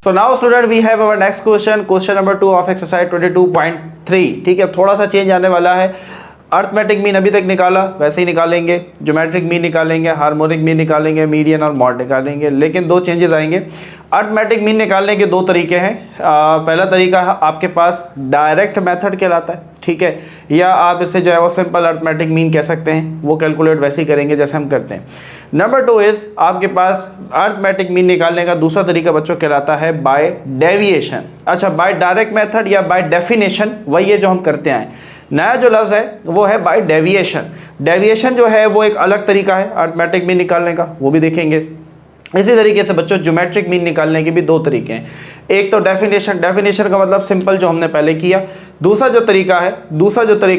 So now student we have our next question number 2 of exercise 22.3. ठीक है, थोड़ा सा चेंज आने वाला है। अर्थमेटिक मीन अभी तक निकाला वैसे ही निकालेंगे, ज्योमेट्रिक मीन निकालेंगे, हार्मोनिक मीन निकालेंगे, मीडियन और मॉड निकालेंगे, लेकिन दो चेंजेस आएंगे। अर्थमेटिक मीन निकालने के दो तरीके हैं। पहला तरीका है आपके पास डायरेक्ट मेथड कहलाता है, ठीक है, या आप इसे जो है वो सिंपल अर्थमेटिक मीन कह सकते हैं, वो कैलकुलेट वैसे ही करेंगे जैसे हम करते हैं। नंबर 2 इज आपके पास अर्थमेटिक मीन निकालने का दूसरा तरीका बच्चों कहलाता है बाय डेविएशन। अच्छा, बाय डायरेक्ट मेथड या बाय डेफिनेशन वही है जो हम करते हैं। नया जो लफ्ज़ है वो है बाय डेविएशन। डेविएशन जो है वो एक अलग तरीका है अर्थमेटिक मीन निकालने का, वो भी देखेंगे। इसी तरीके से बच्चों ज्योमेट्रिक मीन निकालने के भी दो तरीके हैं। एक तो डेफिनेशन का मतलब सिंपल जो हमने पहले किया। दूसरा जो तरीका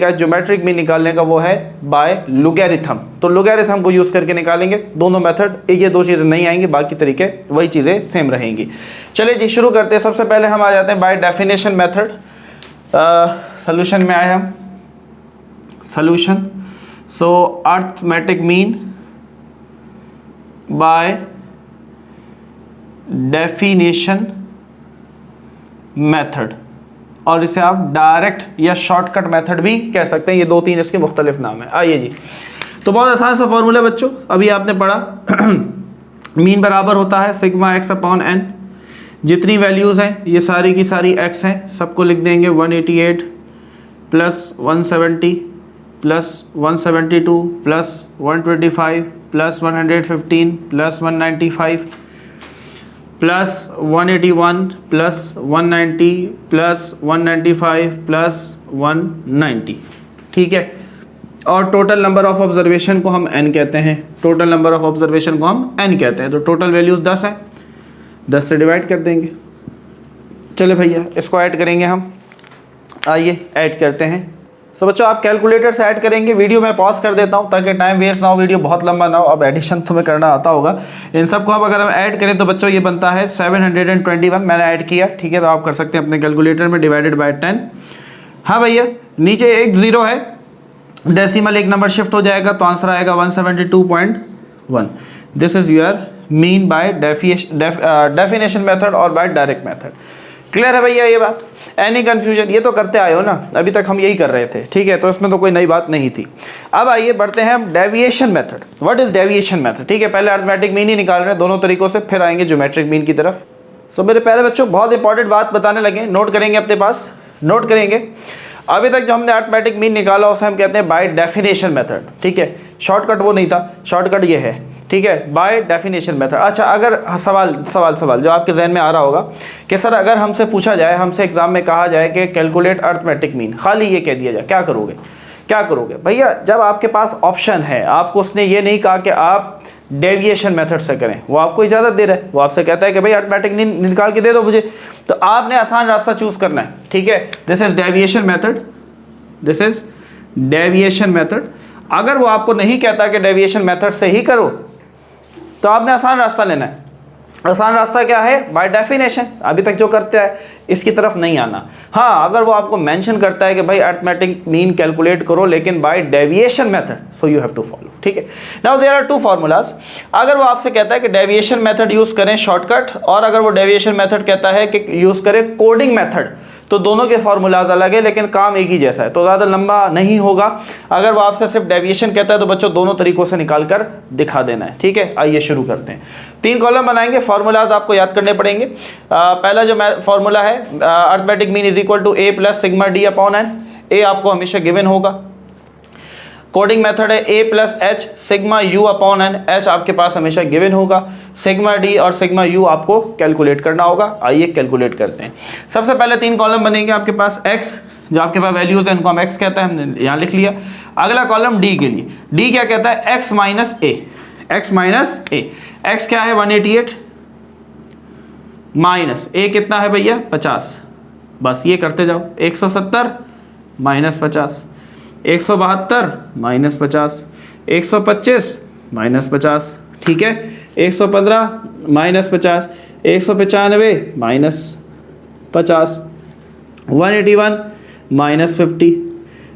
है ज्योमेट्रिक मीन निकालने का वो है बाय लॉगरिथम। तो लॉगरिथम को यूज़ करके निकालेंगे। दोनों मेथड, ये दो चीज़ें नहीं आएंगी, बाकी तरीके वही चीज़ें सेम रहेंगी। चलिए जी शुरू करते हैं। सबसे पहले हम आ जाते हैं बाय डेफिनेशन मेथड। सोल्यूशन में आए हम, solution. So arithmetic mean by definition method, और इसे आप डायरेक्ट या शॉर्टकट मेथड भी कह सकते हैं। ये दो तीन इसके मुख्तलिफ नाम है। आइए जी, तो बहुत आसान सा फॉर्मूला बच्चों, अभी आपने पढ़ा मीन बराबर होता है सिग्मा एक्स अपॉन एन। जितनी वैल्यूज़ हैं ये सारी की सारी एक्स हैं, सबको लिख देंगे 188 plus 170 plus 172 plus 125 plus 115 plus 195 plus 181 plus 190 plus 195 plus 190, ठीक है। और टोटल नंबर ऑफ ऑब्जर्वेशन को हम n कहते हैं, टोटल नंबर ऑफ ऑब्जर्वेशन को हम n कहते हैं। तो टोटल वैल्यूज 10 है, 10 से डिवाइड कर देंगे। चले भैया इसको ऐड करेंगे हम, आइए ऐड करते हैं। तो बच्चों आप कैलकुलेटर से ऐड करेंगे। वीडियो मैं पॉज कर देता हूं ताकि टाइम वेस्ट ना हो, वीडियो बहुत लंबा ना हो। अब एडिशन तुम्हें करना आता होगा। इन सबको अब अगर हम ऐड करें तो बच्चों ये बनता है 721। मैंने ऐड किया, ठीक है, तो आप कर सकते हैं अपने कैलकुलेटर में, डिवाइडेड बाय 10। हाँ भैया, नीचे एक जीरो है, डेसिमल एक नंबर शिफ्ट हो जाएगा तो आंसर आएगा 172.1। This is your mean by definition method और बाय डायरेक्ट मेथड। क्लियर है भैया ये बात? Any confusion? ये तो करते आए हो ना, अभी तक हम यही कर रहे थे, ठीक है, तो इसमें तो कोई नई बात नहीं थी। अब आइए बढ़ते हैं हम deviation method. What is deviation method? ठीक है, पहले अर्थमेटिक मीन ही निकाल रहे हैं दोनों तरीकों से, फिर आएंगे ज्योमेट्रिक मीन की तरफ। सो मेरे प्यारे बच्चों बहुत इंपॉर्टेंट बात बताने लगे, नोट करेंगे अपने पास, नोट करेंगे। अभी तक जो हमने अर्थमेटिक मीन निकाला उसे हम कहते हैं बाय डेफिनेशन मेथड, ठीक है। शॉर्टकट वो नहीं था, शॉर्टकट ये है, ठीक है, बाय डेफिनेशन मेथड। अच्छा, अगर सवाल जो आपके जहन में आ रहा होगा कि सर अगर हमसे पूछा जाए, हमसे एग्जाम में कहा जाए कि कैलकुलेट अर्थमेटिक मीन, खाली ये कह दिया जाए, क्या करोगे भैया? जब आपके पास ऑप्शन है, आपको उसने ये नहीं कहा कि आप डेविएशन मेथड से करें, वो आपको इजाज़त दे रहा है, वो आपसे कहता है कि भाई अर्थमेटिक मीन निकाल के दे दो मुझे, तो आपने आसान रास्ता चूज करना है, ठीक है। This is deviation method. अगर वो आपको नहीं कहता कि डेविएशन मेथड से ही करो, तो आपने आसान रास्ता लेना है। आसान रास्ता क्या है? By definition. अभी तक जो करते हैं इसकी तरफ नहीं आना। हाँ, अगर वो आपको मेंशन करता है कि भाई अर्थमेटिक मीन कैलकुलेट करो लेकिन by deviation method, so you have to follow, ठीक है। Now there are two formulas. अगर वो आपसे कहता है कि डेविएशन मेथड यूज करें शॉर्टकट, और अगर वो डेविएशन मेथड कहता है कि यूज करें कोडिंग मेथड, तो दोनों के फार्मूलाज अलग है लेकिन काम एक ही जैसा है, तो ज़्यादा लंबा नहीं होगा। अगर वो आपसे सिर्फ डेविएशन कहता है तो बच्चों दोनों तरीकों से निकाल कर दिखा देना है, ठीक है। आइए शुरू करते हैं। 3 कॉलम बनाएंगे, फार्मूलाज आपको याद करने पड़ेंगे। पहला जो फार्मूला है arithmetic mean is equal to A plus sigma D upon N. A आपको हमेशा गिवन होगा। कोडिंग मेथड है A plus H sigma U upon N. H आपके पास हमेशा गिवन होगा। सिग्मा डी और सिग्मा यू आपको कैलकुलेट करना होगा। आइए कैलकुलेट करते हैं। सबसे पहले 3 कॉलम बनेंगे आपके पास एक्स, जो आपके पास वैल्यूज है इनको हम एक्स कहते हैं, हमने यहाँ लिख लिया। अगला कॉलम डी के लिए, डी क्या कहता है? एक्स माइनस ए। एक्स क्या है? 188 माइनस ए कितना है भैया? 50। बस ये करते जाओ। 170 माइनस 50, 172 माइनस 50, 125 माइनस 50, ठीक है। 115 minus 50, 195 minus 50, 181 minus 50,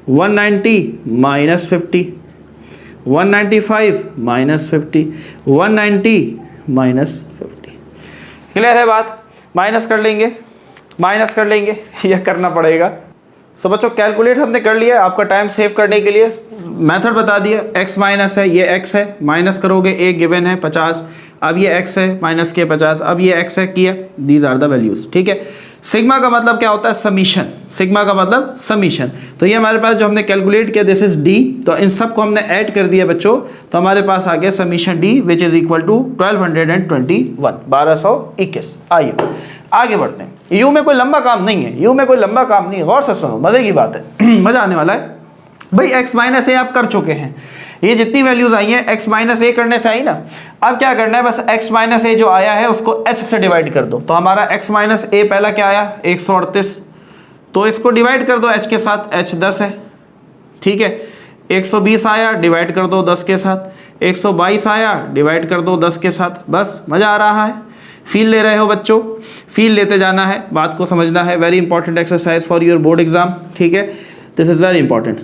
190 minus 50, 195 minus 50, 190 minus 50। Clear है बात? माइनस कर लेंगे, माइनस कर लेंगे, यह करना पड़ेगा। सो बच्चों कैलकुलेट हमने कर लिया, आपका टाइम सेव करने के लिए मेथड बता दिया। x माइनस है, ये x है, माइनस करोगे a गिवन है 50, अब ये x है माइनस किया 50, अब ये x है किया, दीज आर द वैल्यूज। ठीक है, सिग्मा का मतलब क्या होता है? समीशन। सिग्मा का मतलब समीशन। तो ये हमारे पास जो हमने कैलकुलेट किया दिस इज d, तो इन सब को हमने ऐड कर दिया बच्चों, तो हमारे पास आ गया summation d which is equal to 1221। आइए आगे बढ़ते हैं। यू में कोई लंबा काम नहीं है, यू में कोई लंबा काम नहीं है, गौर से सुनो, मजे की बात है मजा आने वाला है भाई। x माइनस ए आप कर चुके हैं, ये जितनी वैल्यूज आई हैं x माइनस ए करने से आई ना। अब क्या करना है, बस x माइनस ए जो आया है उसको h से डिवाइड कर दो। तो हमारा x माइनस ए पहला क्या आया 138, तो इसको डिवाइड कर दो h के साथ, h 10 है। ठीक है, 120 आया डिवाइड कर दो 10 के साथ, 122 आया डिवाइड कर दो 10 के साथ। बस मजा आ रहा है, फील ले रहे हो बच्चों, फील लेते जाना है, बात को समझना है। Very important exercise for your board exam. ठीक है, दिस इज वेरी इंपॉर्टेंट,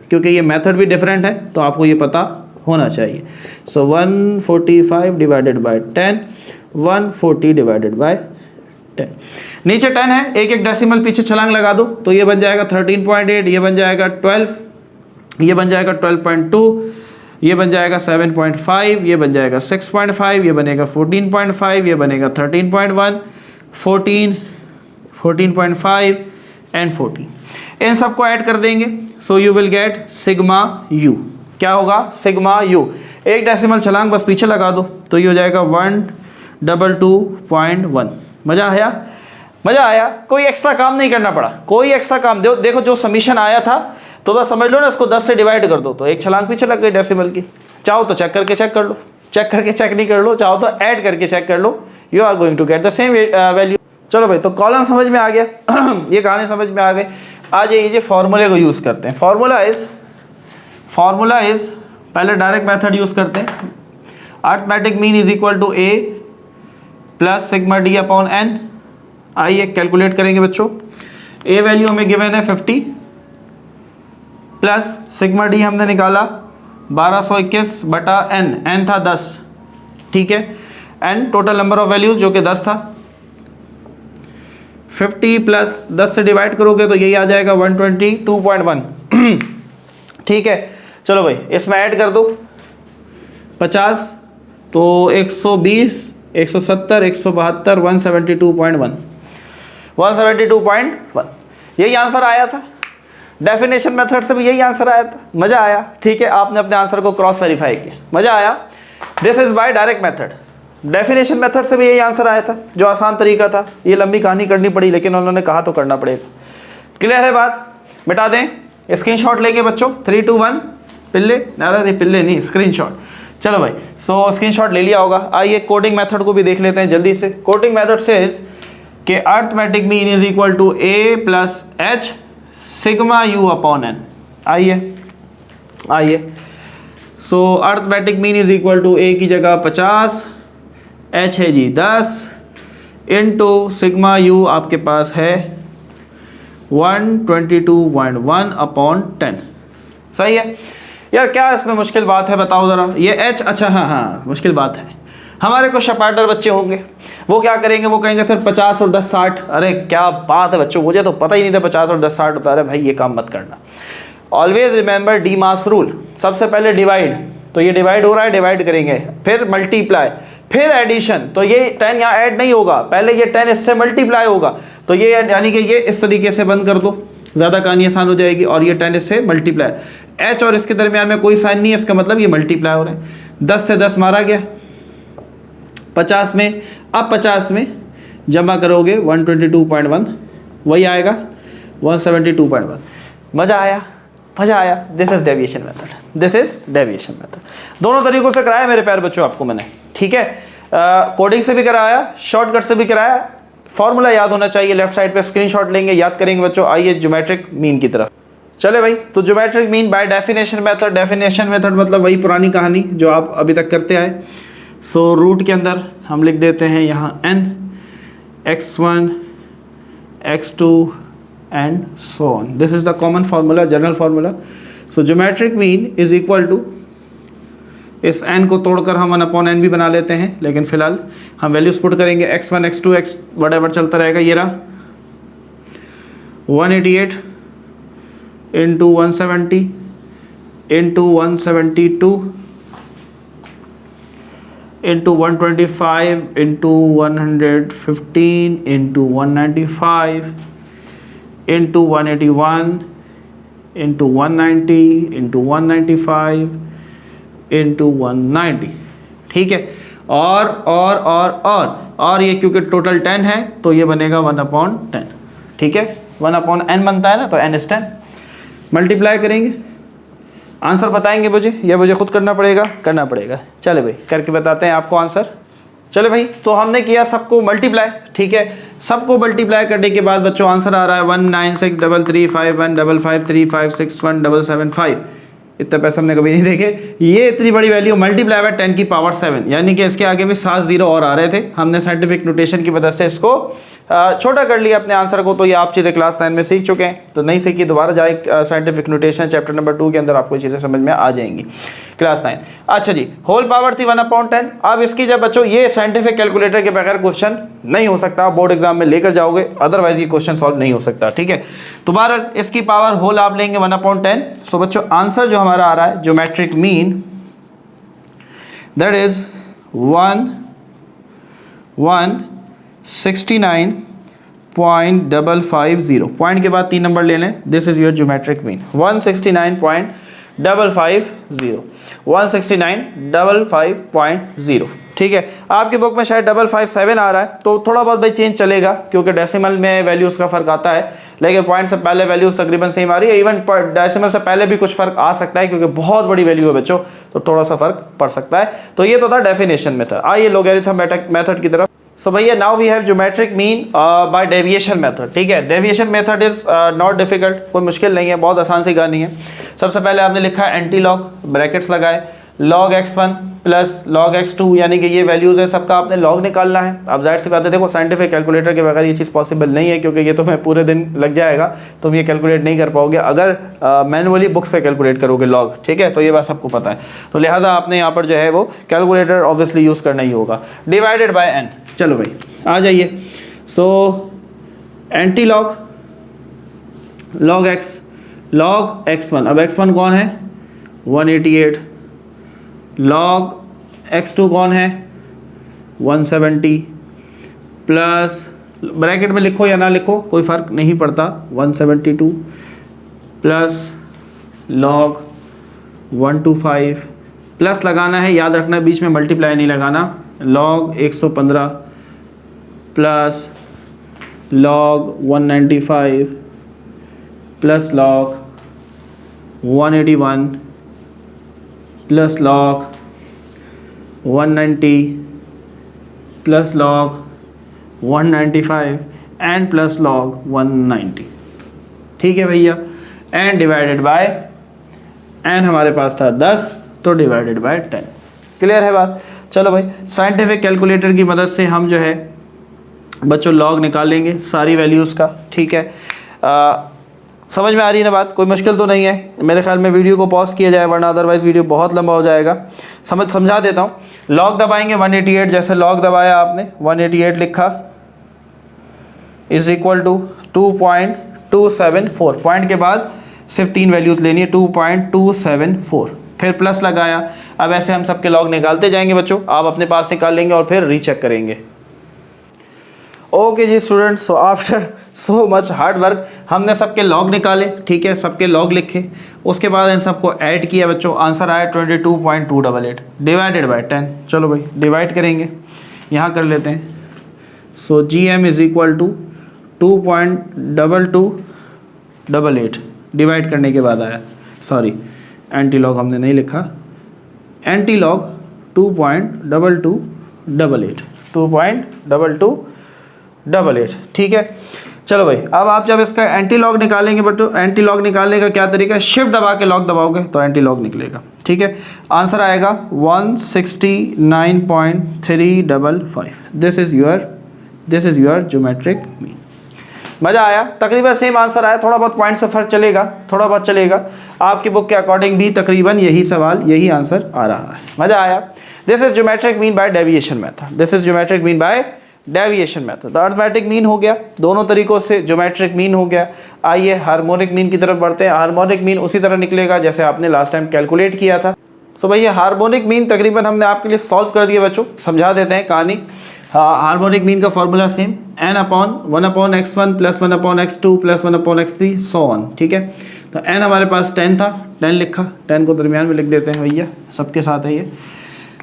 क्योंकि ये मेथड भी डिफरेंट है तो आपको ये पता होना चाहिए। सो 145 डिवाइडेड बाय 10, 140 डिवाइडेड बाय 10। नीचे 10 है, एक एक डेसिमल पीछे छलांग लगा दो, तो ये बन जाएगा 13.8, ये बन जाएगा 12, ये बन जाएगा 12.2, ये बन जाएगा 7.5, ये बन जाएगा 6.5, ये बनेगा 14.5, ये बनेगा 13.1, 14, 14.5 एंड 14। इन सबको ऐड कर देंगे, so you will get sigma you. क्या होगा? Sigma you. एक डेसिमल छलांग बस पीछे लगा दो, तो ये हो जाएगा 122.1। मजा आया? मजा आया? कोई एक्स्ट्रा काम नहीं करना पड़ा, कोई एक्स्ट्रा काम देखो जो समीशन आया था तो बस समझ लो ना, इसको 10 से डिवाइड कर दो, तो एक छलांग पीछे लग गई डेसिमल की। चाहो तो चेक करके चेक कर लो, चेक करके चेक नहीं कर लो, चाहो तो ऐड करके चेक कर लो, you are going to get the same value. चलो भाई, तो कॉलम समझ में आ गया ये कहानी समझ में आ गई। आ जाइए फॉर्मूले को यूज़ करते हैं। फॉर्मूला इज पहले डायरेक्ट मेथड यूज़ करते हैं। Arithmetic mean is equal to A plus sigma D upon N. आइए कैलकुलेट करेंगे बच्चों। ए वैल्यू हमें गिवन है 50 प्लस सिग्मा डी हमने निकाला 1221 बटा एन, एन था 10। ठीक है, N total number of values जो कि 10 था। 50 प्लस 10 से डिवाइड करोगे तो यही आ जाएगा 122.1 ठीक है, चलो भाई इसमें ऐड कर दो 50, तो 120, 170, 172, 172.1 यही आंसर आया था। डेफिनेशन मेथड से भी यही आंसर आया था। मज़ा आया? ठीक है, आपने अपने आंसर को क्रॉस वेरीफाई किया, मज़ा आया। This is by direct method. Definition method से भी यही आंसर आया था, जो आसान तरीका था। ये लंबी कहानी करनी पड़ी, लेकिन उन्होंने कहा तो करना पड़ेगा। क्लियर है बात? मिटा दें, स्क्रीनशॉट लेंगे बच्चों। 3, 2, 1 पिल्ले, नहीं पिल्ले नहीं, स्क्रीनशॉट। चलो भाई, सो स्क्रीनशॉट ले लिया होगा। आइए कोडिंग मेथड को भी देख लेते हैं जल्दी से। कोडिंग मेथड से कि arithmetic mean is equal to A plus H sigma U upon N. आइए so arithmetic mean is equal to A की जगह 50, एच है जी 10 इंटू सिग्मा यू आपके पास है 122.1 अपॉन 10। सही है यार? क्या इसमें मुश्किल बात है बताओ ज़रा? ये एच, अच्छा हाँ मुश्किल बात है। हमारे कुछ शपाटर बच्चे होंगे, वो क्या करेंगे, वो कहेंगे सर 50 और 10 60। अरे क्या बात है बच्चों, मुझे तो पता ही नहीं था 50 और 10 60 होता है। भाई ये काम मत करना। ऑलवेज रिमेंबर डी मास रूल। सबसे पहले डिवाइड, तो ये डिवाइड हो रहा है, डिवाइड करेंगे, फिर मल्टीप्लाई, फिर एडिशन। तो ये 10 यहाँ ऐड नहीं होगा, पहले ये 10 इससे मल्टीप्लाई होगा। तो ये यानी कि ये इस तरीके से बंद कर दो, ज़्यादा कहानी आसान हो जाएगी। और ये 10 इससे मल्टीप्लाई, एच और इसके दरमियान में कोई साइन नहीं है, इसका मतलब ये मल्टीप्लाई हो रहे हैं। 10 से 10 मारा गया 50 में, अब 50 में जमा करोगे 122.1, वही आएगा 172.1। मज़ा आया? मज़ा आया? This is deviation method, this is deviation method. दोनों तरीकों से कराया मेरे प्यारे बच्चों आपको मैंने। ठीक है, कोडिंग से भी कराया, शॉर्टकट से भी कराया। फॉर्मूला याद होना चाहिए, लेफ्ट साइड पे स्क्रीनशॉट लेंगे, याद करेंगे बच्चों। आइए ज्योमेट्रिक मीन की तरफ चले भाई। तो geometric mean by definition method. Definition method मतलब वही पुरानी कहानी जो आप अभी तक करते आए। सो रूट के अंदर हम लिख देते हैं यहाँ n, x1, x2 and so on. This is the common formula, general formula. So geometric mean is equal to इस n को तोड़कर हम 1/n भी बना लेते हैं, लेकिन फिलहाल हम वैल्यूज पुट करेंगे। x1 x2 x वटेवर चलता रहेगा। ये रहा 188 into 170 into 172 into 125 into 115 into 195 into 181 into 190 into 195 into 190। ठीक है, और ये क्योंकि टोटल 10 है तो ये बनेगा 1/10। ठीक है, 1/n बनता है ना, तो n is 10। मल्टीप्लाई करेंगे, आंसर बताएंगे मुझे या मुझे खुद करना पड़ेगा? चले भाई करके बताते हैं आपको आंसर। चले भाई, तो हमने किया सबको मल्टीप्लाई। ठीक है, सबको मल्टीप्लाई करने के बाद बच्चों आंसर आ रहा है 19633515535617775। इतना पैसा हमने कभी नहीं देखे। ये इतनी बड़ी वैल्यू मल्टीप्लाई बाय 10 की पावर 7, यानी कि इसके आगे भी 7 जीरो और आ रहे थे। हमने साइंटिफिक नोटेशन की मदद से इसको छोटा कर लिया अपने आंसर को। तो ये आप चीज़ें क्लास 9 में सीख चुके हैं, तो नहीं सीखी दोबारा जाए साइंटिफिक नोटेशन चैप्टर नंबर 2 के अंदर, आपको चीज़ें समझ में आ जाएंगी क्लास 9। अच्छा जी, होल पावर थी 1/10। अब इसकी जब बच्चों ये साइंटिफिक कैलकुलेटर के बगैर क्वेश्चन नहीं हो सकता, बोर्ड एग्जाम में लेकर जाओगे, अदरवाइज ये क्वेश्चन सॉल्व नहीं हो सकता। ठीक है, तो बहरहाल इसकी पावर होल आप लेंगे 1/10। सो बच्चों आंसर जो हमारा आ रहा है geometric mean, that is 169.550। Point के बाद 3 नंबर ले लें। This is your geometric mean 169.550, 169.550। ठीक है, आपकी बुक में शायद 557 आ रहा है, तो थोड़ा बहुत भाई चेंज चलेगा क्योंकि डेसिमल में वैल्यूज़ का फर्क आता है, लेकिन पॉइंट से पहले वैल्यूज़ तकरीबन सेम आ रही है। इवन डेसिमल से पहले भी कुछ फर्क आ सकता है क्योंकि बहुत बड़ी वैल्यू है बच्चों, तो थोड़ा सा फर्क पड़ सकता है। तो ये तो था डेफिनेशन में था। आइए लोगैरिथमेटिक मेथड की तरफ। सो भैया now we have geometric mean by deviation method. ठीक है, deviation method is not difficult, कोई मुश्किल नहीं है, बहुत आसान सी कहानी है। सबसे पहले आपने लिखा है एंटी लॉग, ब्रैकेट्स लगाए, log x1 plus log x2, यानी कि ये वैल्यूज़ है, सबका आपने लॉग निकालना है। अब जाहिर सी बात है, देखो साइंटिफिक कैलकुलेटर के बगैर ये चीज़ पॉसिबल नहीं है क्योंकि ये तो मैं पूरे दिन लग जाएगा, तुम ये कैलकुलेट नहीं कर पाओगे अगर मैनुअली बुक से कैलकुलेट करोगे लॉग। ठीक है, तो ये बात सबको पता है, तो लिहाजा आपने यहाँ पर जो है वो कैलकुलेटर ऑब्वियसली यूज़ करना ही होगा। Divided by n। चलो भाई आ जाइए। So anti log, log x1, अब x1 कौन है 188, log x2 कौन है 170, प्लस ब्रैकेट में लिखो या ना लिखो कोई फ़र्क नहीं पड़ता 172, प्लस log 125, प्लस लगाना है, याद रखना बीच में मल्टीप्लाई नहीं लगाना, log 115 plus log 195 plus log 181 plus log 190 plus log 195 and plus log 190। ठीक है भैया, एंड डिवाइडेड बाय एन हमारे पास था 10, तो डिवाइडेड बाय 10। क्लियर है बात? चलो भाई साइंटिफिक कैलकुलेटर की मदद से हम जो है बच्चों लॉग निकालेंगे सारी वैल्यूज़ का। ठीक है, समझ में आ रही है ना बात? कोई मुश्किल तो नहीं है। मेरे ख्याल में वीडियो को पॉज किया जाए वरना अदरवाइज़ वीडियो बहुत लंबा हो जाएगा। समझा देता हूँ। लॉग दबाएंगे 188, जैसे लॉग दबाया आपने 188 लिखा इज इक्वल टू 2.274, पॉइंट के बाद सिर्फ 3 वैल्यूज़ लेनी है 2.274, फिर प्लस लगाया। अब ऐसे हम सबके लॉग निकालते जाएंगे बच्चों, आप अपने पास निकाल लेंगे और फिर रीचेक करेंगे। ओके जी students, so after so much hard work हमने सबके लॉग निकाले। ठीक है, सबके लॉग लिखे, उसके बाद इन सबको ऐड किया बच्चों, आंसर आया 22.288 डिवाइडेड बाय 10। चलो भाई डिवाइड करेंगे, यहाँ कर लेते हैं। So GM is equal to 2.2288 divide करने के बाद आया, सॉरी एंटी लॉग हमने नहीं लिखा, एंटी लॉग 2.2288। ठीक है, चलो भाई अब आप जब इसका एंटी लॉग निकालेंगे बट एंटी लॉग निकालने का क्या तरीका है, शिफ्ट दबा के लॉग दबाओगे तो एंटी लॉग निकलेगा। ठीक है, आंसर आएगा 169.355। This is your geometric mean. मज़ा आया, तकरीबन सेम आंसर आया, थोड़ा बहुत पॉइंट से फर्क चलेगा, थोड़ा बहुत चलेगा। आपकी बुक के अकॉर्डिंग भी तकरीबन यही सवाल, यही आंसर आ रहा है। मज़ा आया। This is geometric mean by deviation method, this is geometric mean by deviation method. Arithmetic mean हो गया, दोनों तरीकों से ज्योमेट्रिक मीन हो गया। आइए हार्मोनिक मीन की तरफ बढ़ते हैं। हार्मोनिक मीन उसी तरह निकलेगा जैसे आपने लास्ट टाइम कैलकुलेट किया था। सो भैया हार्मोनिक मीन तकरीबन हमने आपके लिए सॉल्व कर दिया बच्चों, समझा देते हैं कहानी। हार्मोनिक मीन का formula same, n upon 1/x1 plus 1/x2 plus 1/x3 so on. ठीक है, तो n हमारे पास 10 था, 10 लिखा, 10 को दरमियान में लिख देते हैं भैया, सबके साथ है ये।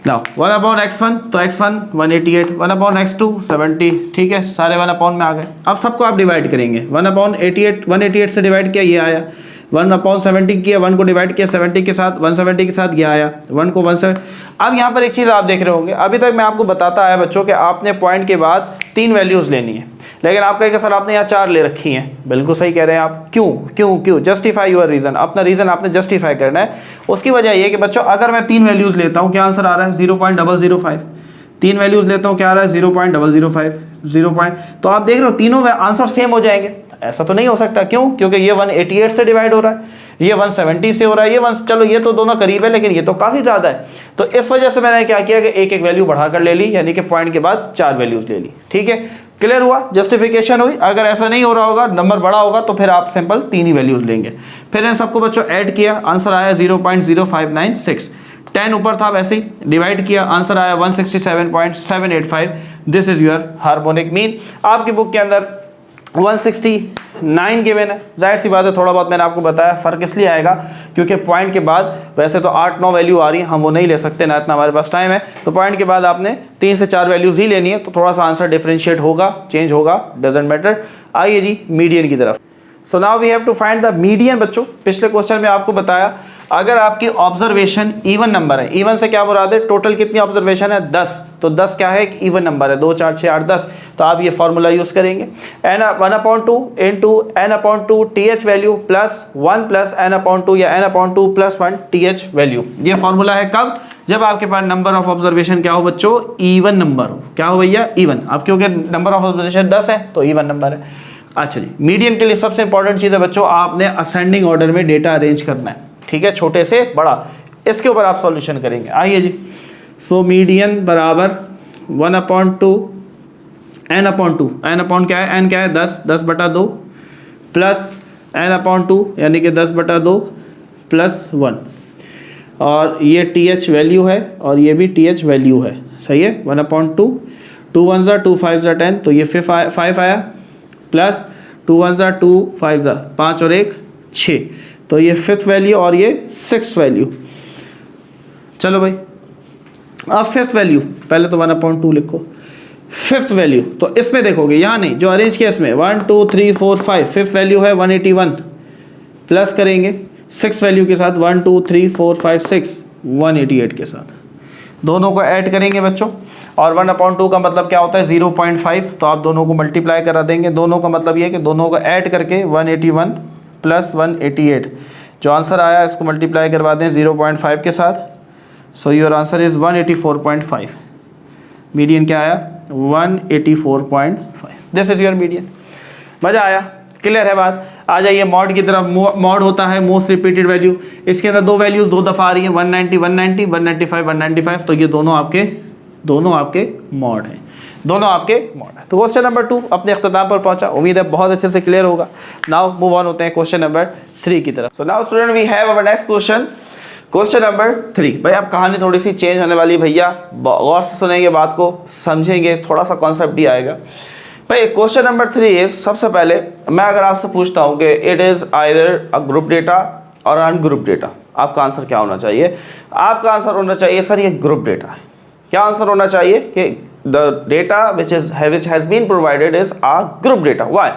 नाउ 1/x1 तो x1 188, 1/x2 70, ठीक है, सारे 1 में आ गए। अब सबको आप डिवाइड करेंगे, 1/88 से डिवाइड किया, ये आया। 1/70 किया, 1 को डिवाइड किया 70 के साथ, 170 के साथ, ये आया 1 को 170। अब यहाँ पर एक चीज़ आप देख रहे होंगे, अभी तक मैं आपको बताता आया बच्चों कि आपने पॉइंट के बाद 3 वैल्यूज़ लेनी है, लेकिन आप कहेंगे सर आपने यहाँ 4 ले रखी हैं। बिल्कुल सही कह रहे हैं आप। क्यों क्यों क्यों? जस्टिफाई योर रीज़न, अपना रीज़न आपने जस्टिफाई करना है। उसकी वजह ये कि बच्चों अगर मैं 3 वैल्यूज़ लेता हूँ, क्या आंसर आ रहा है 0.005। 3 वैल्यूज़ लेता हूँ, क्या आ रहा है 0.005, 0. तो आप देख रहे हो तीनों आंसर सेम हो जाएंगे। ऐसा तो नहीं हो सकता, क्यों? क्योंकि ये 188 से डिवाइड हो रहा है, ये 170 से हो रहा है, ये चलो ये तो दोनों करीब है, लेकिन ये तो काफ़ी ज़्यादा है। तो इस वजह से मैंने क्या किया कि एक एक वैल्यू बढ़ाकर ले ली, यानी कि पॉइंट के बाद 4 वैल्यूज़ ले ली। ठीक है, क्लियर हुआ, जस्टिफिकेशन हुई। अगर ऐसा नहीं हो रहा होगा, नंबर बड़ा होगा, तो फिर आप सिंपल 3 ही वैल्यूज़ लेंगे। फिर इन सबको बच्चों ऐड किया, आंसर आया 0.0596। 10 ऊपर था, वैसे ही डिवाइड किया, आंसर आया 167.785। This is your harmonic mean. आपकी बुक के अंदर 169 गिवन है। जाहिर सी बात है, थोड़ा बहुत मैंने आपको बताया, फ़र्क इसलिए आएगा क्योंकि पॉइंट के बाद वैसे तो 8-9 वैल्यू आ रही हैं, हम वो नहीं ले सकते ना, इतना हमारे पास टाइम है। तो पॉइंट के बाद आपने 3 से 4 वैल्यूज़ ही लेनी है, तो थोड़ा सा आंसर डिफरेंशिएट होगा, चेंज होगा, डजेंट मैटर। आइए जी मीडियन की तरफ। So now we have to find the median. बच्चों पिछले क्वेश्चन में आपको बताया, अगर आपकी ऑब्जर्वेशन इवन नंबर है, इवन से क्या मुराद है, टोटल कितनी ऑब्जर्वेशन है 10, तो 10 क्या है, एक इवन नंबर है, 2 4 6 8 10। तो आप ये फॉर्मूला यूज करेंगे, n/2 into n/2 th value plus 1 plus n/2 या n/2 प्लस 1 th वैल्यू। ये फॉर्मूला है कब, जब आपके पास नंबर ऑफ ऑब्जर्वेशन क्या हो बच्चों, इवन नंबर हो। क्या हो भैया, इवन। अब क्योंकि नंबर ऑफ ऑब्जर्वेशन 10 है तो इवन नंबर है। अच्छा जी, मीडियन के लिए सबसे इंपॉर्टेंट चीज़ है बच्चों, आपने असेंडिंग ऑर्डर में डेटा अरेंज करना है। ठीक है, छोटे से बड़ा, इसके ऊपर आप सॉल्यूशन करेंगे। आइए जी, सो मीडियन बराबर 1/2 n/2, n अपॉन क्या है, n क्या है 10, 10/2 प्लस n/2 यानी कि 10/2 प्लस 1, और ये th वैल्यू है और ये भी th वैल्यू है। सही है, 1/2, 2 1 2 5 10, तो ये 5 आया, प्लस 2 1 2 5 5 और 1 6, तो ये 5th वैल्यू और ये 6th वैल्यू। चलो भाई, अब 5th वैल्यू, पहले तो 1/2 लिखो, 5th वैल्यू तो इसमें देखोगे, यहाँ नहीं, जो अरेंज किया इसमें 1 2 3 4 5, 5th वैल्यू है 181, प्लस करेंगे 6th वैल्यू के साथ 1 2 3 4 5 6 188 के साथ, दोनों को ऐड करेंगे बच्चों। और 1/2 का मतलब क्या होता है 0.5, तो आप दोनों को मल्टीप्लाई करा देंगे। दोनों का मतलब ये है कि दोनों को ऐड करके 181 प्लस 188, जो आंसर आया इसको मल्टीप्लाई करवा दें 0.5 के साथ। So your answer is 184.5। Median क्या आया 184.5। This is your median. मज़ा आया, क्लियर है बात। आ जाइए मॉड की तरफ। मॉड होता है मोस्ट रिपीटेड वैल्यू। इसके अंदर 2 वैल्यूज़ 2 दफ़ा आ रही हैं, 190 190, 195 195, तो ये दोनों आपके मॉड हैं, दोनों आपके मॉड हैं। तो क्वेश्चन नंबर 2 अपने अख्ताम पर पहुंचा, उम्मीद है बहुत अच्छे से क्लियर होगा। नाउ मूव ऑन होते हैं क्वेश्चन नंबर 3 की तरफ। So now student we have our next question, question number 3। भाई अब कहानी थोड़ी सी चेंज होने वाली, भैया गौर से सुनेंगे, बात को समझेंगे, थोड़ा सा कॉन्सेप्ट भी आएगा। भाई क्वेश्चन नंबर 3 इज, सबसे पहले मैं अगर आपसे पूछता हूँ कि it is either a group data और अनग्रुप डेटा, आपका आंसर क्या होना चाहिए? आपका आंसर होना चाहिए सर ये ग्रुप डेटा है। क्या आंसर होना चाहिए कि the data which has been provided is a group data. Why?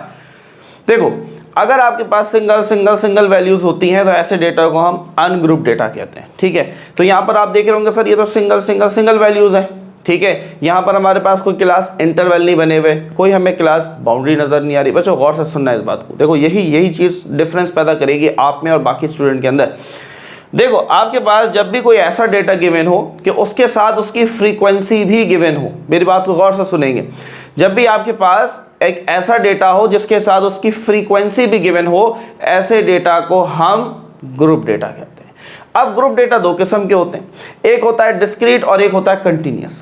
देखो, अगर आपके पास सिंगल वैल्यूज होती हैं तो ऐसे डेटा को हम अनग्रुप डेटा कहते हैं। ठीक है, तो यहाँ पर आप देख रहे होंगे सर ये तो सिंगल वैल्यूज है। ठीक है, यहाँ पर हमारे पास कोई क्लास इंटरवल नहीं बने हुए, कोई हमें क्लास बाउंड्री नज़र नहीं आ रही। बच्चों गौर से सुनना है इस बात को। देखो यही चीज़ डिफरेंस पैदा करेगी आप में और बाकी स्टूडेंट के अंदर। देखो आपके पास जब भी कोई ऐसा डेटा गिवन हो कि उसके साथ उसकी फ्रीक्वेंसी भी गिवन हो, मेरी बात को गौर से सुनेंगे। जब भी आपके पास एक ऐसा डेटा हो जिसके साथ उसकी फ्रीक्वेंसी भी गिवन हो, ऐसे डेटा को हम ग्रुप डेटा कहते हैं। अब ग्रुप डेटा दो किस्म के होते हैं, एक होता है डिस्क्रीट और एक होता है कंटिन्यूअस।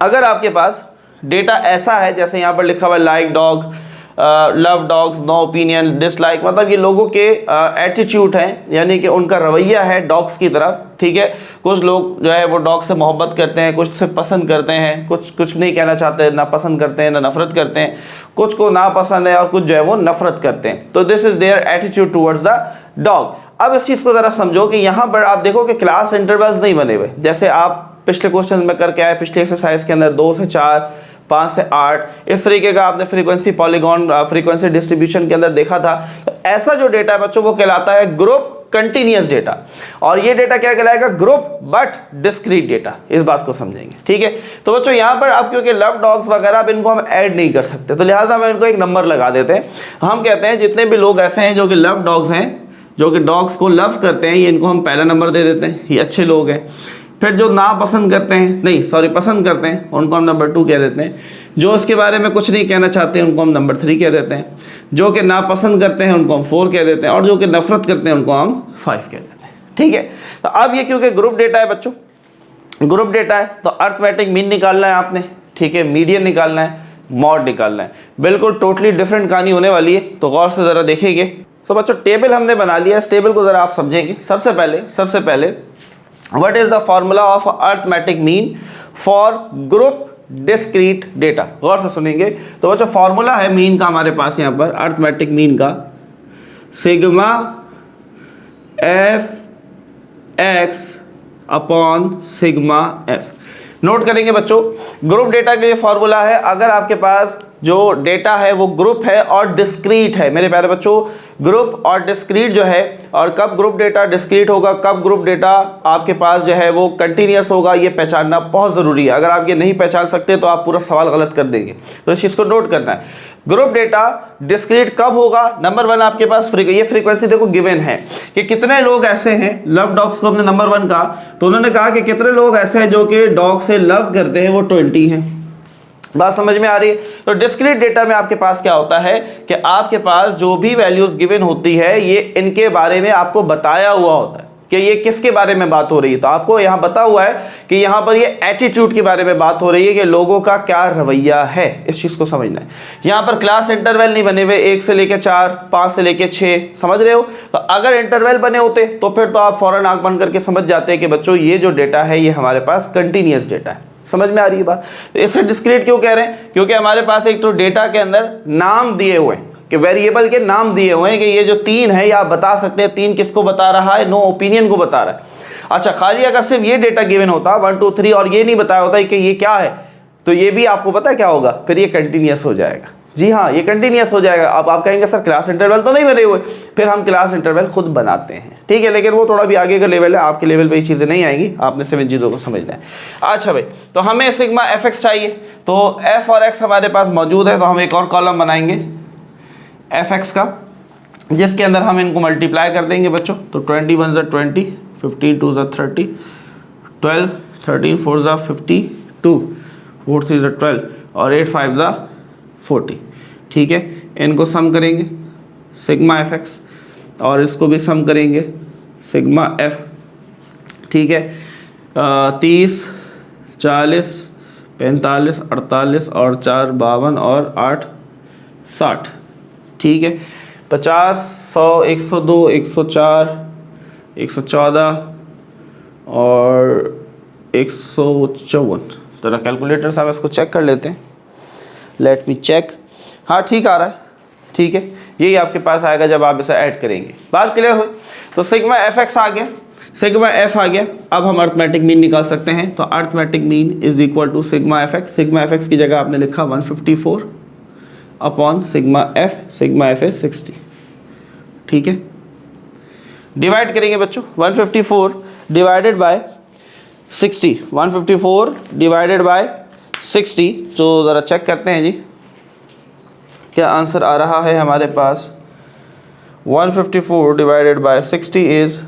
अगर आपके पास डेटा ऐसा है जैसे यहाँ पर लिखा हुआ है like dog, love dogs, no opinion, dislike, मतलब ये लोगों के एटीट्यूड हैं, यानी कि उनका रवैया है डॉग्स की तरफ, ठीक है। कुछ लोग जो है वो डॉग से मोहब्बत करते हैं, कुछ से पसंद करते हैं, कुछ नहीं कहना चाहते, ना पसंद करते हैं ना नफरत करते हैं, कुछ को ना पसंद है और कुछ जो है वो नफरत करते हैं। तो this is their attitude towards the dog. अब इस चीज़ को ज़रा समझो कि यहाँ पर आप देखो कि क्लास इंटरवल्स नहीं बने हुए, जैसे आप पिछले क्वेश्चन में करके आए, पिछले एक्सरसाइज के अंदर 2 से 4, 5 से 8, इस तरीके का आपने फ्रीक्वेंसी पॉलीगॉन फ्रीक्वेंसी डिस्ट्रीब्यूशन के अंदर देखा था। तो ऐसा जो डेटा है बच्चों वो कहलाता है ग्रुप कंटिन्यूअस डेटा, और ये डेटा क्या कहलाएगा, ग्रुप बट डिस्क्रीट डेटा। इस बात को समझेंगे, ठीक है। तो बच्चों यहाँ पर आप क्योंकि लव डॉग्स वगैरह अब इनको हम ऐड नहीं कर सकते, तो लिहाजा हम इनको एक नंबर लगा देते हैं। हम कहते हैं जितने भी लोग ऐसे हैं जो कि लव डॉग्स हैं, जो कि डॉग्स को लव करते हैं, ये इनको हम पहला नंबर दे देते हैं, ये अच्छे लोग हैं। फिर जो ना पसंद करते हैं, नहीं सॉरी पसंद करते हैं, उनको हम नंबर 2 कह देते हैं। जो उसके बारे में कुछ नहीं कहना चाहते हैं उनको हम नंबर 3 कह देते हैं। जो कि ना पसंद करते हैं उनको हम 4 कह देते हैं, और जो कि नफरत करते हैं उनको हम 5 कह देते हैं, ठीक है। तो अब ये क्योंकि ग्रुप डेटा है बच्चों, ग्रुप डेटा है, तो अर्थमेटिक मीन निकालना है आपने, ठीक है, मीडियन निकालना है, मॉड निकालना है, बिल्कुल टोटली डिफरेंट कहानी होने वाली है। तो गौर से ज़रा देखेंगे। तो बच्चों टेबल हमने बना लिया, इस टेबल को ज़रा आप समझेंगे। सबसे पहले what is the formula of arithmetic mean for group discrete data. गौर से सुनेंगे। तो बच्चों फॉर्मूला है मीन का हमारे पास यहाँ पर, अर्थमेटिक मीन का, sigma F x upon sigma F. Note करेंगे बच्चों, ग्रुप डेटा के लिए फॉर्मूला है, अगर आपके पास जो डेटा है वो ग्रुप है और डिस्क्रीट है, मेरे प्यारे बच्चों, ग्रुप और डिस्क्रीट जो है, और कब ग्रुप डेटा डिस्क्रीट होगा, कब ग्रुप डेटा आपके पास जो है वो कंटिन्यूअस होगा, ये पहचानना बहुत ज़रूरी है। अगर आप ये नहीं पहचान सकते तो आप पूरा सवाल गलत कर देंगे, तो इस चीज़ को नोट करना है। ग्रुप डेटा डिस्क्रीट कब होगा, नंबर 1 आपके पास ये फ्रीक्वेंसी देखो गिवन है कि कितने लोग ऐसे हैं, लव डॉग्स को हमने नंबर 1 कहा, तो उन्होंने कहा कि कितने लोग ऐसे हैं जो कि डॉग से लव करते हैं, वो 20 हैं। बात समझ में आ रही है। तो डिस्क्रीट डेटा में आपके पास क्या होता है कि आपके पास जो भी वैल्यूज गिवन होती है ये इनके बारे में आपको बताया हुआ होता है कि ये किसके बारे में बात हो रही है। तो आपको यहाँ बता हुआ है कि यहाँ पर ये एटीट्यूड के बारे में बात हो रही है कि लोगों का क्या रवैया है, इस चीज़ को समझना है। यहाँ पर क्लास इंटरवल नहीं बने हुए, 1 से लेकर 4, 5 से लेकर 6, समझ रहे हो। तो अगर इंटरवल बने होते तो फिर तो आप फौरन आंख बंद करके समझ जाते हैं कि बच्चों ये जो डेटा है ये हमारे पास कंटिन्यूअस डेटा है। समझ में आ रही है बात। तो इसे डिस्क्रीट क्यों कह रहे हैं, क्योंकि हमारे पास एक तो डेटा के अंदर नाम दिए हुए हैं कि वेरिएबल के नाम दिए हुए हैं कि ये जो 3 है, ये आप बता सकते हैं 3 किसको बता रहा है, नो ओपिनियन को बता रहा है। अच्छा, खाली अगर सिर्फ ये डेटा गिवन होता 1 2 3 और ये नहीं बताया होता कि ये क्या है, तो ये भी आपको पता है क्या होगा, फिर ये कंटिन्यूअस हो जाएगा। जी हाँ, ये कंटिन्यूअस हो जाएगा। अब आप कहेंगे सर क्लास इंटरवल तो नहीं बने हुए, फिर हम क्लास इंटरवल खुद बनाते हैं, ठीक है, लेकिन वो थोड़ा भी आगे का लेवल है, आपके लेवल पे ये चीज़ें नहीं आएंगी, आपने सिर्फ इन चीज़ों को समझना है। अच्छा भाई, तो हमें सिग्मा एफ एक्स चाहिए, तो एफ और एक्स हमारे पास मौजूद है, तो हम एक और कॉलम बनाएंगे एफ एक्स का, जिसके अंदर हम इनको मल्टीप्लाई कर देंगे बच्चों। तो 20 1 = 20, 15 2 = 30, 12 13 4 = 52, 4 3 = 12 और 8 5 = 40, ठीक है। इनको सम करेंगे सिग्मा एफ एक्स, और इसको भी सम करेंगे सिग्मा एफ, ठीक है। 30 40 45 48 और 4 52 और 8 60, ठीक है। 50 100 102 104 114 और 154। तो कैलकुलेटर से हम इसको चेक कर लेते हैं, लेट मी चेक। हाँ ठीक आ रहा है, ठीक है, यही आपके पास आएगा जब आप इसे ऐड करेंगे। बात क्लियर हुई। तो सिग्मा एफ एक्स आ गया, सिग्मा एफ आ गया। अब हम अर्थमेटिक मीन निकाल सकते हैं। तो arithmetic mean is equal to sigma F X. Sigma F X की जगह आपने लिखा 154 अपॉन सिग्मा एफ है 60, ठीक है। डिवाइड करेंगे बच्चों, 154 डिवाइडेड बाय 60, 154 डिवाइडेड बाय 60। तो ज़रा चेक करते हैं जी क्या आंसर आ रहा है हमारे पास। 154 डिवाइडेड बाय 60 इज़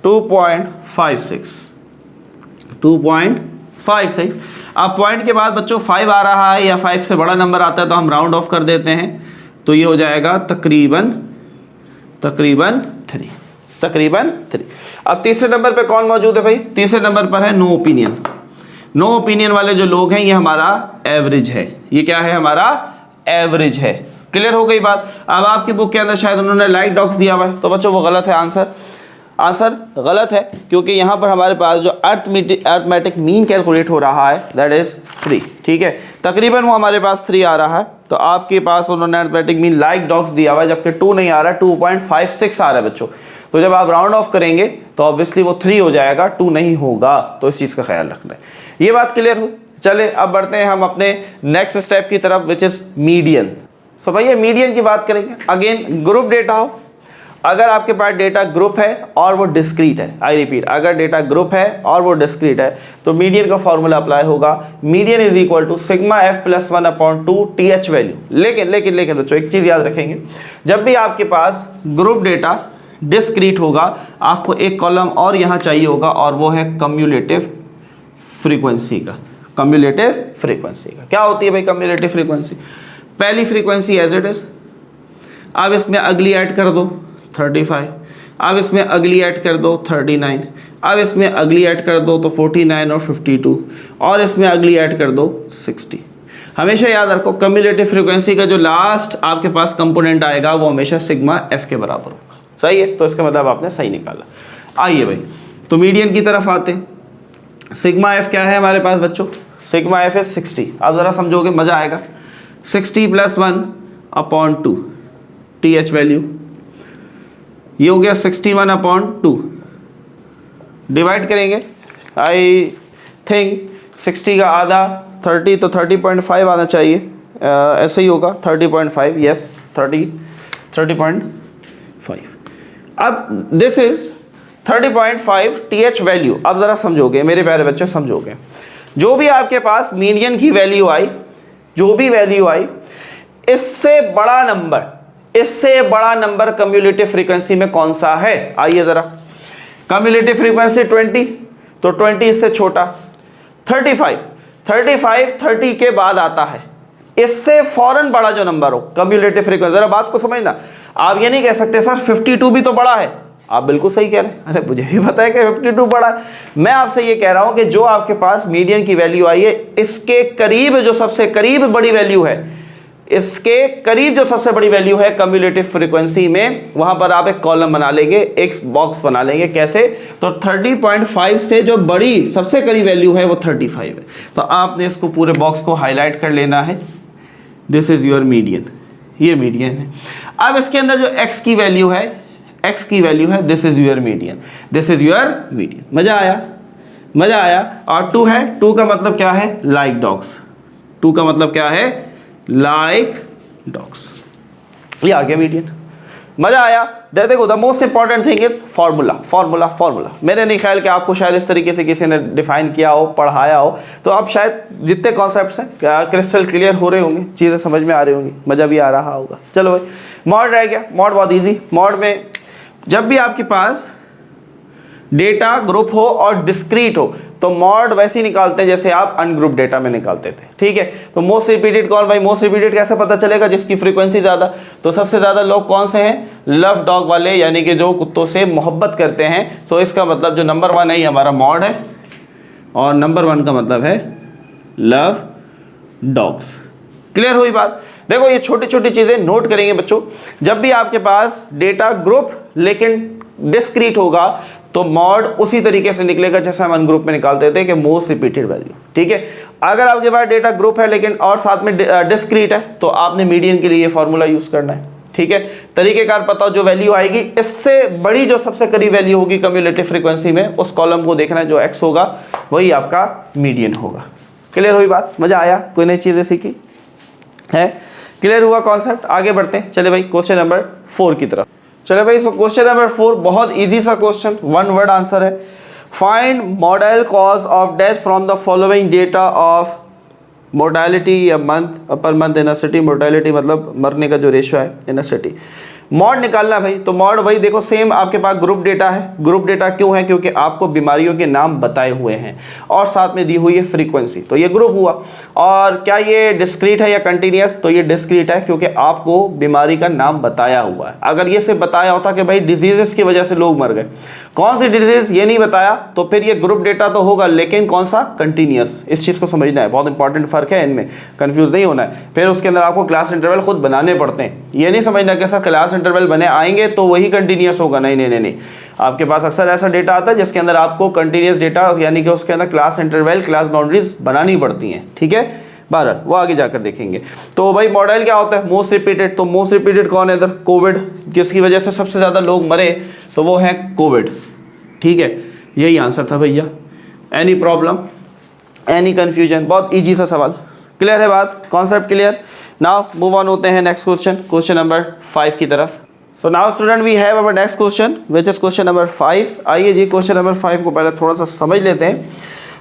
2.56, 2.56। अब पॉइंट के बाद बच्चों 5 आ रहा है या 5 से बड़ा नंबर आता है तो हम राउंड ऑफ कर देते हैं, तो ये हो जाएगा तकरीबन 3। अब तीसरे नंबर पे कौन मौजूद है भाई? तीसरे नंबर पर है नो ओपिनियन। नो ओपिनियन वाले जो लोग हैं ये हमारा एवरेज है। ये क्या है? हमारा एवरेज है। क्लियर हो गई बात? अब आपकी बुक के अंदर शायद उन्होंने लाइक डॉग्स दिया हुआ है, तो बच्चों वो गलत है। आंसर गलत है, क्योंकि यहाँ पर हमारे पास जो अर्थमेटिक मीन कैलकुलेट हो रहा है दैट इज 3। ठीक है, तकरीबन वो हमारे पास 3 आ रहा है, तो आपके पास उन्होंने अर्थमेटिक मीन लाइक डॉग्स दिया हुआ है, जबकि 2 नहीं आ रहा, 2.56 आ रहा है बच्चों। तो जब आप राउंड ऑफ करेंगे तो ऑब्वियसली वो 3 हो जाएगा, 2 नहीं होगा, तो इस चीज़ का ख्याल रखना है। ये बात क्लियर हो? चले अब बढ़ते हैं हम अपने नेक्स्ट स्टेप की तरफ, विच इज़ मीडियन। सो भैया मीडियन की बात करेंगे। अगेन ग्रुप डेटा हो, अगर आपके पास डेटा ग्रुप है और वो डिस्क्रीट है, आई रिपीट, अगर डेटा ग्रुप है और वो डिस्क्रीट है तो मीडियन का फॉर्मूला अप्लाई होगा। Median is equal to sigma F plus 1/2 TH value. लेकिन बच्चों एक चीज़ याद रखेंगे, जब भी आपके पास ग्रुप डेटा डिस्क्रीट होगा आपको एक कॉलम और यहाँ चाहिए होगा, और वो है कम्युलेटिव फ्रीक्वेंसी का। कम्युलेटिव फ्रीक्वेंसी का क्या होती है भाई? कम्युलेटिव फ्रीक्वेंसी, पहली फ्रीक्वेंसी एज इट इज, अब इसमें अगली ऐड कर दो 35, अब इसमें अगली ऐड कर दो 39, अब इसमें अगली ऐड कर दो तो 49 और 52, और इसमें अगली ऐड कर दो 60। हमेशा याद रखो कम्युलेटिव फ्रीक्वेंसी का जो लास्ट आपके पास कंपोनेंट आएगा वो हमेशा सिग्मा एफ के बराबर होगा। सही है, तो इसका मतलब आपने सही निकाला। आइए भाई, तो मीडियन की तरफ आते हैं। सिग्मा एफ क्या है हमारे पास बच्चों? सिग्मा एफ है 60। आप ज़रा समझोगे मज़ा आएगा। 60 + 1/2 TH वैल्यू, ये हो गया 61/2। डिवाइड करेंगे, आई थिंक 60 का आधा 30, तो 30.5 आना चाहिए, ऐसे ही होगा 30.5, यस 30.5। अब दिस इज 30.5 TH वैल्यू। अब ज़रा समझोगे मेरे प्यारे बच्चे, समझोगे, जो भी आपके पास मीडियन की वैल्यू आई, जो भी वैल्यू आई, इससे बड़ा नंबर कम्युलेटिव फ्रीक्वेंसी में कौन सा है? आइए ज़रा, कम्युलेटिव फ्रीक्वेंसी 20, तो 20 इससे छोटा, 35 30 के बाद आता है, इससे फौरन बड़ा जो नंबर हो कम्युलेटिव फ्रीक्वेंसी। ज़रा बात को समझना, आप ये नहीं कह सकते सर 52 भी तो बड़ा है। आप बिल्कुल सही कह रहे हैं, अरे मुझे भी पता है कि 52 बड़ा है। मैं आपसे ये कह रहा हूं कि जो आपके पास मीडियन की वैल्यू आई है, इसके करीब जो सबसे करीब बड़ी वैल्यू है, इसके करीब जो सबसे बड़ी वैल्यू है कम्युलेटिव फ्रीक्वेंसी में, वहां पर आप एक कॉलम बना लेंगे, एक बॉक्स बना लेंगे। कैसे? तो 30.5 से जो बड़ी सबसे करीब वैल्यू है वो 35 है, तो आपने इसको पूरे बॉक्स को हाईलाइट कर लेना है। दिस इज योर मीडियन, ये मीडियन है। अब इसके अंदर जो x की वैल्यू है, this is your median, this is your median. मजा आया। और 2 है, 2 का मतलब क्या है? Like dogs. 2 का मतलब क्या है? Like dogs. ये आ गया मीडियन। मजा आया। देखो the most important thing is formula. मेरे नहीं ख्याल कि आपको शायद इस तरीके से किसी ने डिफाइन किया हो, पढ़ाया हो, तो अब शायद जितने कॉन्सेप्ट्स हैं क्या क्रिस्टल क्लियर हो रहे होंगे, चीज़ें समझ में आ रही होंगी, मज़ा भी आ रहा होगा। चलो भाई, मॉड रह गया। मॉड बहुत ईजी। मॉड में जब भी आपके पास डेटा ग्रुप हो और डिस्क्रीट हो तो मॉड वैसे ही निकालते हैं जैसे आप अनग्रुप डेटा में निकालते थे। ठीक है, तो मोस्ट रिपीटेड कौन भाई? मोस्ट रिपीटेड कैसे पता चलेगा? जिसकी फ्रीक्वेंसी ज़्यादा। तो सबसे ज़्यादा लोग कौन से हैं? लव डॉग वाले, यानी कि जो कुत्तों से मोहब्बत करते हैं। तो इसका मतलब जो नंबर 1 है ये हमारा मॉड है, और नंबर 1 का मतलब है लव डॉग्स। क्लियर हुई बात? देखो ये छोटी छोटी चीज़ें नोट करेंगे बच्चों। जब भी आपके पास डेटा ग्रुप लेकिन डिस्क्रीट होगा तो मॉड उसी तरीके से निकलेगा जैसे हम अनग्रुप में निकालते थे कि मोस्ट रिपीटेड वैल्यू। ठीक है, अगर आपके पास डेटा ग्रुप है लेकिन और साथ में डिस्क्रीट है तो आपने मीडियन के लिए फॉर्मूला यूज करना है। ठीक है, तरीकेकार पता हो, जो वैल्यू आएगी इससे बड़ी जो सबसे करीब वैल्यू होगी कम्युलेटिव फ्रीक्वेंसी में, उस कॉलम को देखना है, जो एक्स होगा वही आपका मीडियन होगा। क्लियर हुई बात? मजा आया? कोई नई चीजें सीखी है? क्लियर हुआ कॉन्सेप्ट? आगे बढ़ते हैं। चले भाई क्वेश्चन नंबर 4 की तरफ। चले भाई, सो क्वेश्चन नंबर 4 बहुत इजी सा क्वेश्चन, 1 वर्ड आंसर है। Find model cause of death from the following data of mortality या मंथ पर month in a city. Mortality मतलब मरने का जो रेशियो है इन अ सिटी। मॉड निकालना भाई, तो मॉड वही देखो सेम आपके पास ग्रुप डेटा है। ग्रुप डेटा क्यों है? क्योंकि आपको बीमारियों के नाम बताए हुए हैं और साथ में दी हुई है फ्रीक्वेंसी, तो ये ग्रुप हुआ। और क्या ये डिस्क्रीट है या कंटिन्यूस? तो ये डिस्क्रीट है क्योंकि आपको बीमारी का नाम बताया हुआ है। अगर ये सिर्फ बताया होता कि भाई डिजीजेस की वजह से लोग मर गए, कौन सी डिजीज ये नहीं बताया, तो फिर ये ग्रुप डेटा तो होगा लेकिन कौन सा? कंटिन्यूस। इस चीज को समझना है, बहुत इंपॉर्टेंट फर्क है इनमें, कंफ्यूज नहीं होना है। फिर उसके अंदर आपको क्लास इंटरवल खुद बनाने पड़ते हैं, ये नहीं समझना कि सर क्लास इंटरवल बने आएंगे तो वही कंटिन्यूस होगा, नहीं नहीं नहीं नहीं। आपके पास अक्सर ऐसा डेटा आता है जिसके अंदर आपको कंटिन्यूस डेटा यानी कि उसके अंदर क्लास इंटरवल, क्लास बाउंड्रीज बनानी पड़ती हैं, ठीक है। बहरहाल वो आगे जाकर देखेंगे। तो भाई मॉडल क्या होता है? Most repeated. तो मोस्ट रिपीटेड कौन है इधर? कोविड, जिसकी वजह से सबसे ज्यादा लोग मरे, तो वो है कोविड, ठीक है। यही आंसर था भैया। Any problem, any confusion? बहुत इजी सा सवाल, क्लियर है बात, concept clear. Now move on होते हैं नेक्स्ट क्वेश्चन, क्वेश्चन नंबर 5 की तरफ। So now student we have our next question which is question number 5। आइए जी क्वेश्चन नंबर 5 को पहले थोड़ा सा समझ लेते हैं।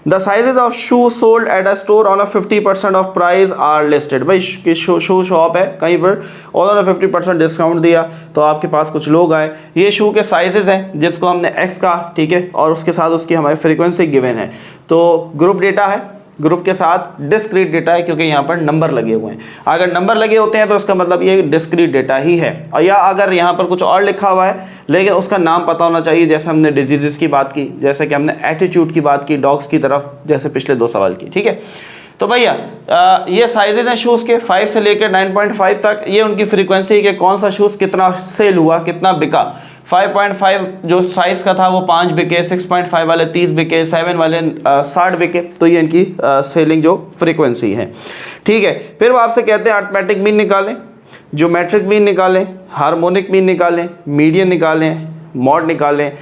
The sizes of shoe sold at a store on a 50% off price are listed. भाई कि शू शॉप है कहीं पर और उन्होंने 50% डिस्काउंट दिया, तो आपके पास कुछ लोग आए, ये शू के साइजेस हैं जिसको हमने एक्स कहा, ठीक है, और उसके साथ उसकी हमारी फ्रीक्वेंसी गिवन है। तो ग्रुप डेटा है, ग्रुप के साथ डिस्क्रीट डेटा है क्योंकि यहाँ पर नंबर लगे हुए हैं। अगर नंबर लगे होते हैं तो उसका मतलब ये डिस्क्रीट डेटा ही है। और या अगर यहाँ पर कुछ और लिखा हुआ है लेकिन उसका नाम पता होना चाहिए, जैसे हमने डिजीजेस की बात की, जैसे कि हमने एटीट्यूड की बात की डॉग्स की तरफ, जैसे पिछले 2 सवाल की, ठीक है। तो भैया ये साइजेज हैं शूज़ के 5 से लेकर 9.5 तक, ये उनकी फ्रीक्वेंसी कि कौन सा शूज़ कितना सेल हुआ, कितना बिका। 5.5 जो साइज का था वो 5 बिके, 6.5 वाले 30 बिके, 7 वाले 60 बिके। तो ये इनकी सेलिंग जो फ्रीक्वेंसी है, ठीक है। फिर वो आपसे कहते हैं अर्थमेटिक मीन निकालें, ज्योमेट्रिक मीन निकालें, हार्मोनिक मीन निकालें, मीडियन निकालें, मॉड निकालें,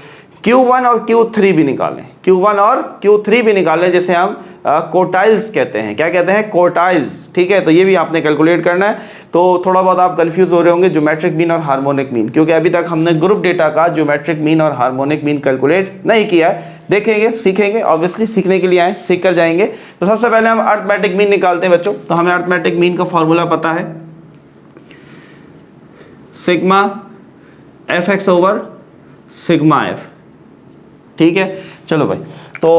Q1 और Q3 भी निकालें, Q1 और Q3 भी निकालें, जिसे हम कोटाइल्स कहते हैं। क्या कहते हैं? कोटाइल्स, ठीक है। तो ये भी आपने कैलकुलेट करना है। तो थोड़ा बहुत आप कंफ्यूज हो रहे होंगे ज्योमेट्रिक मीन और हार्मोनिक मीन, क्योंकि अभी तक हमने ग्रुप डेटा का ज्योमेट्रिक मीन और हार्मोनिक मीन कैलकुलेट नहीं किया है। देखेंगे, सीखेंगे, ऑब्वियसली सीखने के लिए आए, सीख कर जाएंगे। तो सबसे पहले हम अर्थमेटिक मीन निकालते हैं बच्चों। तो हमें अर्थमेटिक मीन का फॉर्मूला पता है, sigma fx over sigma f, ठीक है। चलो भाई, तो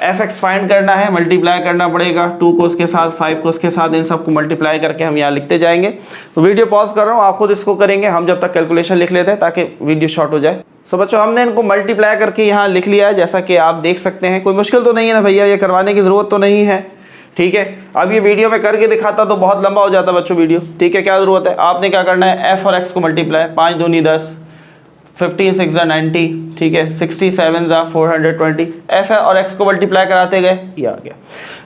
fx फाइंड करना है, मल्टीप्लाई करना पड़ेगा 2 को उसके साथ, 5 को उसके साथ, इन सबको मल्टीप्लाई करके हम यहाँ लिखते जाएंगे। तो वीडियो पॉज कर रहा हूँ, आप खुद इसको करेंगे, हम जब तक कैलकुलेशन लिख लेते हैं ताकि वीडियो शॉर्ट हो जाए। सो बच्चों हमने इनको मल्टीप्लाई करके यहाँ लिख लिया है, जैसा कि आप देख सकते हैं। कोई मुश्किल तो नहीं है ना भैया, ये करवाने की ज़रूरत तो नहीं है, ठीक है। अब ये वीडियो में करके दिखाता तो बहुत लंबा हो जाता बच्चों वीडियो, ठीक है। क्या ज़रूरत है, आपने क्या करना है, f और x को मल्टीप्लाई, 5 दूनी 10, 15 6 90, ठीक है, 67 420, f है और x को मल्टीप्लाई कराते गए, ये आ गया।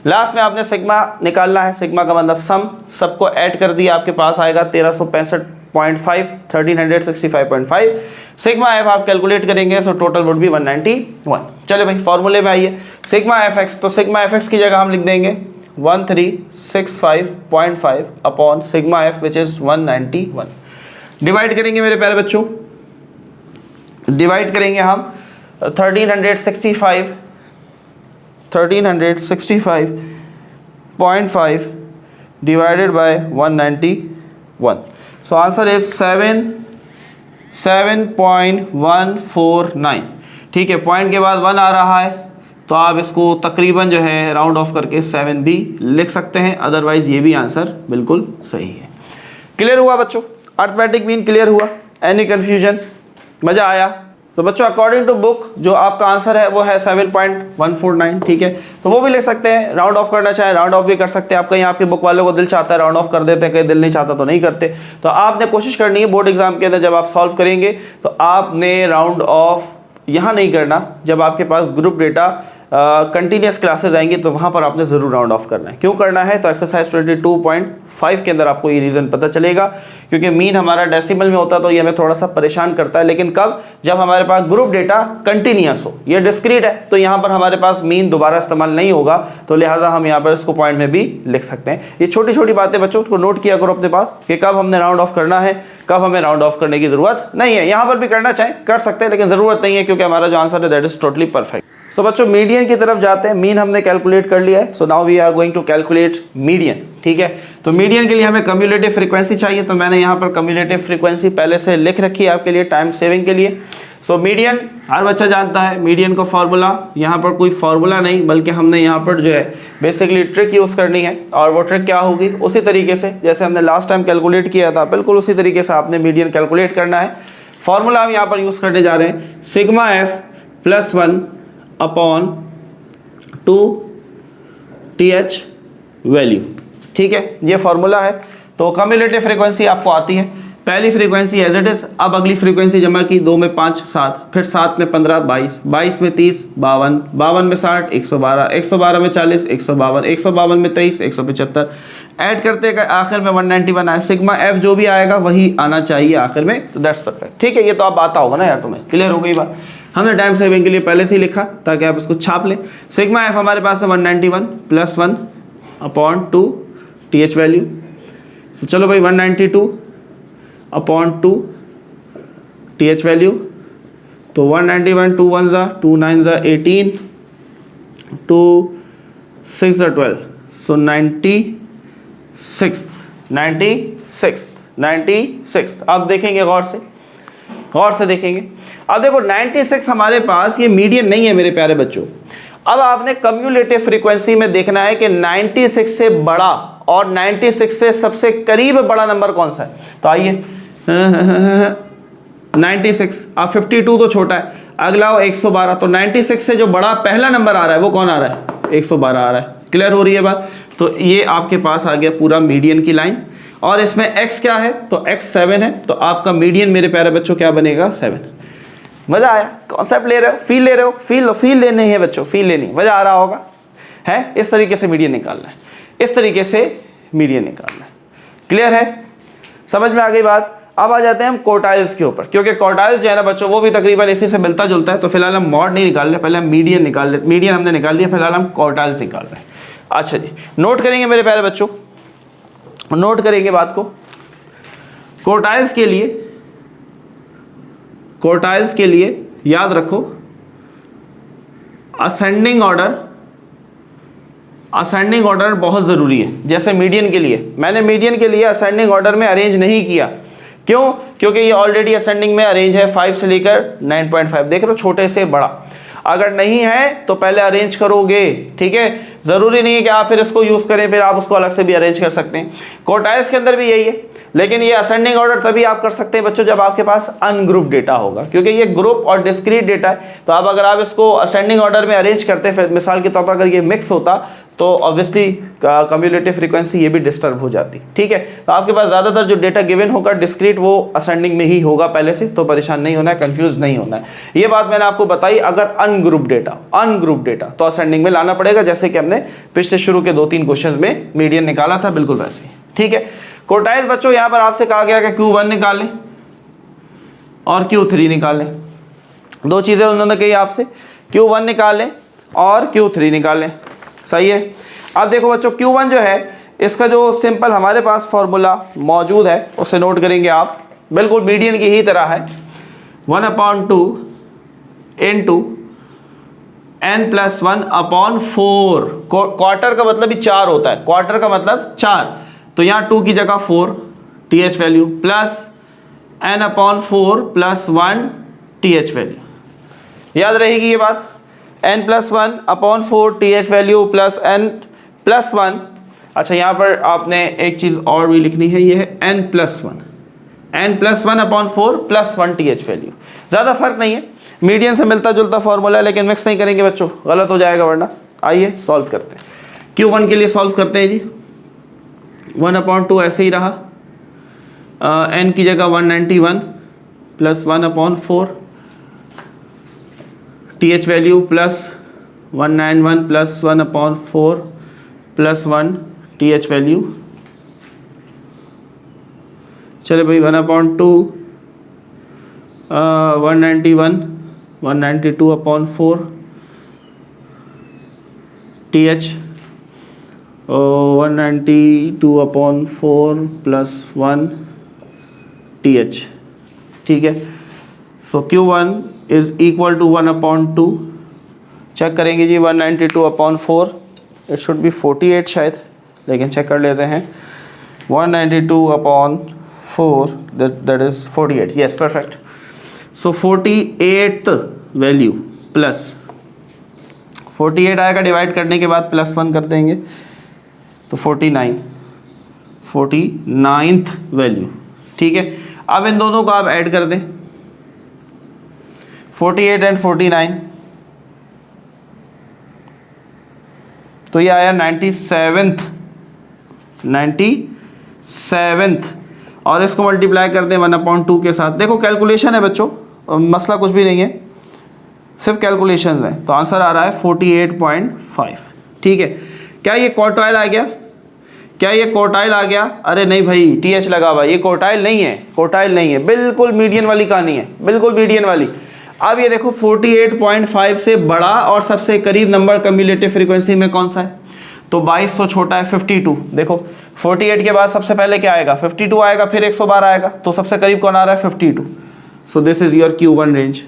लास्ट में आपने सिग्मा निकालना है, सिग्मा का मतलब सम, सबको ऐड कर दिया, आपके पास आएगा 1365.5, 1365.5। सिग्मा f आप कैलकुलेट करेंगे तो टोटल वुड बी 191। चले भाई फॉर्मूले में आइए, सिग्मा fx, तो सिग्मा fx की जगह हम लिख देंगे 1365.5 upon sigma f which is 191। Divide करेंगे मेरे प्यारे बच्चों, डिवाइड करेंगे हम 1365.5 divided by 191। So answer is 7.149, ठीक है। पॉइंट के बाद 1 आ रहा है तो आप इसको तकरीबन जो है राउंड ऑफ करके 7 भी लिख सकते हैं, अदरवाइज ये भी आंसर बिल्कुल सही है। क्लियर हुआ बच्चों, अर्थमेटिक मीन क्लियर हुआ, एनी कंफ्यूजन, मजा आया? तो बच्चों अकॉर्डिंग टू बुक जो आपका आंसर है वो है 7.149, ठीक है। तो वो भी लिख सकते हैं, राउंड ऑफ करना चाहे राउंड ऑफ भी कर सकते हैं। आप कहीं आपके बुक वालों को दिल चाहता है राउंड ऑफ कर देते हैं, कहीं दिल नहीं चाहता तो नहीं करते। तो आपने कोशिश करनी है बोर्ड एग्जाम के अंदर जब आप सॉल्व करेंगे तो आपने राउंड ऑफ यहाँ नहीं करना, जब आपके पास ग्रुप डेटा कंटिन्यूस क्लासेस आएंगी तो वहाँ पर आपने ज़रूर राउंड ऑफ करना है। क्यों करना है, तो एक्सरसाइज 22.5 के अंदर आपको ये रीज़न पता चलेगा। क्योंकि मीन हमारा डेसिमल में होता तो ये हमें थोड़ा सा परेशान करता है, लेकिन कब, जब हमारे पास ग्रुप डेटा कंटिन्यूस हो, ये डिस्क्रीट है तो यहाँ पर हमारे पास मीन दोबारा इस्तेमाल नहीं होगा, तो लिहाजा हम यहाँ पर इसको पॉइंट में भी लिख सकते हैं। ये छोटी छोटी बातें बच्चों उसको नोट किया करो अपने पास कि कब हमने राउंड ऑफ करना है, कब हमें राउंड ऑफ करने की ज़रूरत नहीं है। यहाँ पर भी करना चाहें कर सकते हैं, लेकिन ज़रूरत नहीं है क्योंकि हमारा जो आंसर है दैट इज़ टोटली परफेक्ट। सो बच्चों मीडियन की तरफ जाते हैं। मीन हमने कैलकुलेट कर लिया है, so now we are going to calculate median. ठीक है, तो मीडियन के लिए हमें कम्युलेटिव फ्रीक्वेंसी चाहिए, तो मैंने यहाँ पर कम्युलेटिव फ्रीक्वेंसी पहले से लिख रखी है आपके लिए टाइम सेविंग के लिए। सो मीडियन हर बच्चा जानता है, मीडियन का फॉर्मूला, यहाँ पर कोई फॉर्मूला नहीं बल्कि हमने यहाँ पर जो है बेसिकली ट्रिक यूज़ करनी है। और वो ट्रिक क्या होगी, उसी तरीके से जैसे हमने लास्ट टाइम कैलकुलेट किया था, बिल्कुल उसी तरीके से आपने मीडियन कैलकुलेट करना है। फॉर्मूला हम यहाँ पर यूज़ करने जा रहे हैं, sigma F plus 1 upon 2 TH value. ठीक है, ये फॉर्मूला है। तो कम्युलेटिव फ्रीक्वेंसी आपको आती है, पहली फ्रीक्वेंसी एज इट इज। अब अगली फ्रीक्वेंसी जमा की, 2 में 5 7, फिर 7 में 15 22, 22 में 30 52, 52 में 60 112, 112 में 40 152, 152 में 23 175, ऐड करते गए आखिर में 191 आए। सिग्मा एफ जो भी आएगा वही आना चाहिए आखिर में, तो दैट्स परफेक्ट। ठीक है, ये तो आप आता होगा ना यार, तुम्हें क्लियर हो गई बात। हमने टाइम सेविंग के लिए पहले से ही लिखा ताकि आप इसको छाप लें। सिग्मा एफ हमारे पास है 191 प्लस 1 अपॉन 2 TH वैल्यू। तो चलो भाई 192 अपॉन 2 TH वैल्यू। तो 191 2 1 ज़ा 2 9 ज़ा 18 2 6 ज़ा 12, सो 96। अब देखेंगे गौर से देखेंगे। अब देखो 96 हमारे पास ये मीडियन नहीं है मेरे प्यारे बच्चों। अब आपने कम्युलेटिव फ्रीक्वेंसी में देखना है कि 96 से बड़ा और 96 से सबसे करीब बड़ा नंबर कौन सा है। तो आइए 96, अब 52 तो छोटा है, अगला हो 112। तो 96 से जो बड़ा पहला नंबर आ रहा है वो कौन आ रहा है, 112 आ रहा है। क्लियर हो रही है बात। तो ये आपके पास आ गया पूरा मीडियन की लाइन, और इसमें x क्या है, तो x 7 है। तो आपका मीडियन मेरे प्यारे बच्चों क्या बनेगा, 7। मजा आया, कॉन्सेप्ट ले रहे हो, फील ले रहे हो, फील लेनी है बच्चों, फील लेनी, मजा आ रहा होगा है। इस तरीके से मीडियन निकालना है, इस तरीके से मीडियन निकालना है। क्लियर है, समझ में आ गई बात। अब आ जाते हैं हम क्वार्टाइल्स के ऊपर, क्योंकि क्वार्टाइल्स जो है ना बच्चों वो भी तकरीबन इसी से मिलता जुलता है। तो फिलहाल हम मॉड नहीं निकाल रहे, पहले हम मीडियन निकाल रहे, मीडियन हमने निकाल लिया, फिलहाल हम क्वार्टाइल्स निकाल रहे हैं। अच्छा जी, नोट करेंगे मेरे प्यारे बच्चों, नोट करेंगे बात को। क्वार्टाइल्स के लिए याद रखो, असेंडिंग ऑर्डर बहुत ज़रूरी है। जैसे मीडियन के लिए, मैंने मीडियन के लिए असेंडिंग ऑर्डर में अरेंज नहीं किया, क्यों, क्योंकि ये ऑलरेडी असेंडिंग में अरेंज है 5 से लेकर 9.5, देख रहे हो, छोटे से बड़ा। अगर नहीं है तो पहले अरेंज करोगे, ठीक है। ज़रूरी नहीं है कि आप फिर इसको यूज़ करें, फिर आप उसको अलग से भी अरेंज कर सकते हैं। क्वार्टाइल्स के अंदर भी यही है, लेकिन ये असेंडिंग ऑर्डर तभी आप कर सकते हैं बच्चों जब आपके पास अनग्रुप डेटा होगा, क्योंकि ये ग्रुप और डिस्क्रीट डेटा है। तो आप अगर आप इसको असेंडिंग ऑर्डर में अरेंज करते, फिर मिसाल के तौर पर अगर ये मिक्स होता तो ऑब्वियसली कम्युलेटिव फ्रीक्वेंसी ये भी डिस्टर्ब हो जाती, ठीक है। तो आपके पास ज़्यादातर जो डेटा गिवन होगा डिस्क्रीट, वो असेंडिंग में ही होगा पहले से, तो परेशान नहीं होना है, कंफ्यूज नहीं होना है। ये बात मैंने आपको बताई। अगर अनग्रुप डेटा तो असेंडिंग में लाना पड़ेगा, जैसे कि हमने पिछले शुरू के 2-3 क्वेश्चंस में मीडियन निकाला था, बिल्कुल वैसे ही, ठीक है। क्वार्टाइल बच्चों यहाँ पर आपसे कहा गया कि Q1 निकाल लें और Q3 निकाल लें। दो चीज़ें उन्होंने कही आपसे, Q1 निकाल लें और Q3 निकाल लें, सही है। अब देखो बच्चों, Q1 जो है इसका जो सिंपल हमारे पास फॉर्मूला मौजूद है उससे नोट करेंगे आप, बिल्कुल मीडियन की ही तरह है। 1/2 इंटू n+1/4। क्वार्टर का मतलब ही 4 होता है, क्वार्टर का मतलब 4, तो यहाँ 2 की जगह 4 TH value plus n/4 + 1 TH value. याद रहेगी ये बात, n+1/4 TH value plus n+1। अच्छा, यहाँ पर आपने एक चीज़ और भी लिखनी है, ये है n+1/4 + 1 TH वैल्यू। ज़्यादा फर्क नहीं है, मीडियन से मिलता जुलता फॉर्मूला है, लेकिन मिक्स नहीं करेंगे बच्चों, गलत हो जाएगा वरना। आइए सॉल्व करते हैं, Q1 के लिए सॉल्व करते हैं जी। 1/2 ऐसे ही रहा, n की जगह 191 + 1/4 TH value plus 191 + 1/4 + 1 TH value. चले भाई 1/2 191 192/4 TH 192/4 + 1 TH, ठीक है। So Q1 is equal to 1/2। Check करेंगे जी 192/4, इट शुड बी 48 शायद, लेकिन चेक कर लेते हैं। 192/4 that is 48, yes perfect. So 48th value plus 48 आएगा, डिवाइड करने के बाद +1 कर देंगे तो 49th वैल्यू, ठीक है। अब इन दोनों को आप ऐड कर दें, 48 एंड 49, तो ये आया 97th, और इसको मल्टीप्लाई कर दें 1/2 के साथ। देखो कैलकुलेशन है बच्चों, मसला कुछ भी नहीं है, सिर्फ कैलकुलेशंस हैं। तो आंसर आ रहा है 48.5, ठीक है। क्या ये क्वार्टाइल आ गया? क्या ये क्वार्टाइल आ गया? अरे नहीं भाई, TH लगा हुआ, ये क्वार्टाइल नहीं है, क्वार्टाइल नहीं है, बिल्कुल मीडियन वाली कहानी है, बिल्कुल मीडियन वाली। अब ये देखो 48.5 से बड़ा और सबसे करीब नंबर कम्युलेटिव फ्रीक्वेंसी में कौन सा है? तो 22 तो छोटा है, 52। देखो 48 के बाद सबसे पहले क्या आएगा? 52 आएगा, फिर 112 आएगा, तो सबसे करीब कौन आ रहा है? 52। So this is your Q1 range,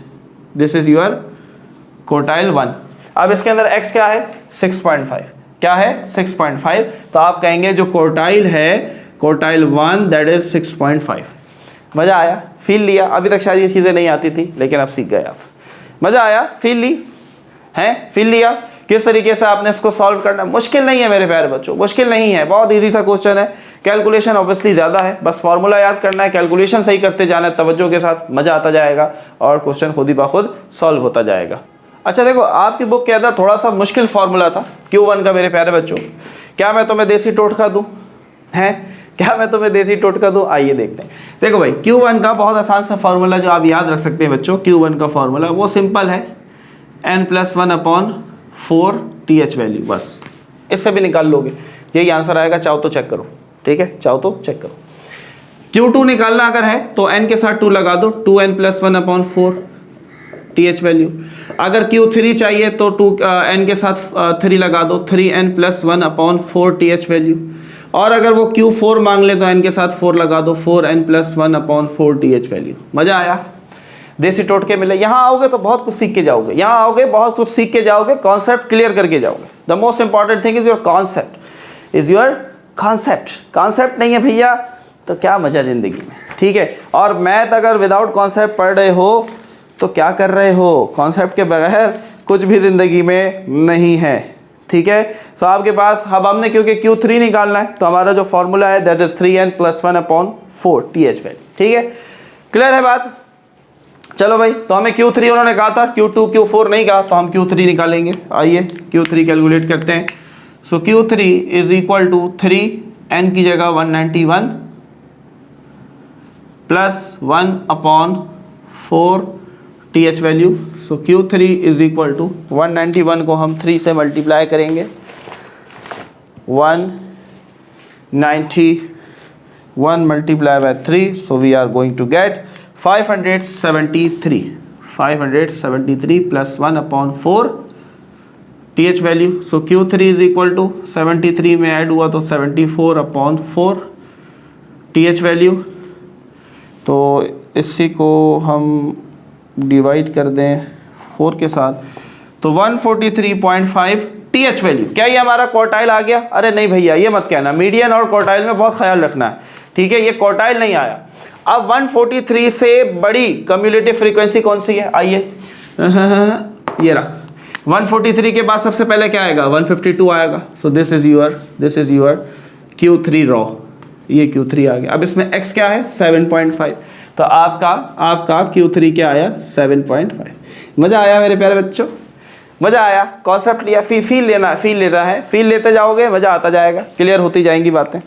this is your quartile 1। अब इसके अंदर x क्या है? 6.5। क्या है? 6.5। तो आप कहेंगे जो क्वार्टाइल है, क्वार्टाइल 1 दैट इज 6.5। मज़ा आया? फील लिया? अभी तक शायद ये चीज़ें नहीं आती थी, लेकिन अब सीख गए आप। मज़ा आया? फील ली हैं? फील लिया किस तरीके से आपने इसको सॉल्व करना है? मुश्किल नहीं है मेरे प्यारे बच्चों, मुश्किल नहीं है, बहुत इजी सा क्वेश्चन है। कैलकुलेशन ऑब्वियसली ज़्यादा है, बस फार्मूला याद करना है, कैलकुलेशन सही करते जाना है तवज्जो के साथ, मज़ा आता जाएगा और क्वेश्चन खुद ही बाखुद सॉल्व होता जाएगा। अच्छा देखो, आपकी बुक के अंदर थोड़ा सा मुश्किल फार्मूला था Q1 का मेरे प्यारे बच्चों। क्या मैं तुम्हें देसी टोटका दूँ? हैं? क्या मैं तुम्हें देसी टोटका दूँ? आइए देखते हैं। देखो भाई, Q1 का बहुत आसान सा फार्मूला जो आप याद रख सकते हैं बच्चों, Q1 का फार्मूला वो सिंपल है, n+1/4 TH वैल्यू, बस इससे भी निकाल लोगे, यही आंसर आएगा। चाहो तो चेक करो, ठीक है, चाहो तो चेक करो। Q2 निकालना अगर है तो n के साथ 2 लगा दो, 2n+1/4 TH वैल्यू। अगर Q3 चाहिए तो n के साथ 3 लगा दो, 3n+1/4 TH वैल्यू। और अगर वो Q4 मांग ले तो n के साथ 4 लगा दो, 4n+1/4 TH वैल्यू। मज़ा आया? देसी टोटके मिले। यहाँ आओगे तो बहुत कुछ सीख के जाओगे, यहाँ आओगे बहुत कुछ सीख के जाओगे, कॉन्सेप्ट क्लियर करके जाओगे। The most important thing is your concept, is your concept. Concept नहीं है भैया तो क्या मजा जिंदगी में, ठीक है। और मैथ अगर विदाउट कॉन्सेप्ट पढ़ रहे हो तो क्या कर रहे हो? कॉन्सेप्ट के बगैर कुछ भी जिंदगी में नहीं है, ठीक है। सो आपके पास अब हमने क्योंकि Q3 निकालना है तो हमारा जो फॉर्मूला है that is 3n+1/4 TH value, ठीक है। क्लियर है बात? चलो भाई, तो हमें Q3 उन्होंने कहा था, Q2 Q4 नहीं कहा, तो हम Q3 निकालेंगे। आइए Q3 कैलकुलेट करते हैं। सो Q3 is equal to 3n की जगह 191 plus 1/4 TH value. So Q3 is equal to 191 को हम 3 से मल्टीप्लाई करेंगे, 191 multiply by 3, so we are going to get 573 plus 1/4 TH value. So Q3 is equal to 73 में add हुआ तो 74/4 TH value. तो इसी को हम डिवाइड कर दें 4 के साथ तो 143.5 TH वैल्यू। क्या ये हमारा क्वार्टाइल आ गया? अरे नहीं भैया, ये मत कहना, मीडियन और क्वार्टाइल में बहुत ख्याल रखना है, ठीक है। ये क्वार्टाइल नहीं आया। अब 143 से बड़ी कम्युलेटिव फ्रीक्वेंसी कौन सी है? आइए ये रहा। 143 के बाद सबसे पहले क्या आएगा? 152 आएगा। So this is your Q3 raw, ये Q3 आ गया। अब इसमें x क्या है? 7.5। तो आपका Q3 क्या आया? 7.5। मज़ा आया मेरे प्यारे बच्चों? मज़ा आया? कॉन्सेप्ट लिया, फील लेना है, फील लेते जाओगे मज़ा आता जाएगा, क्लियर होती जाएंगी बातें,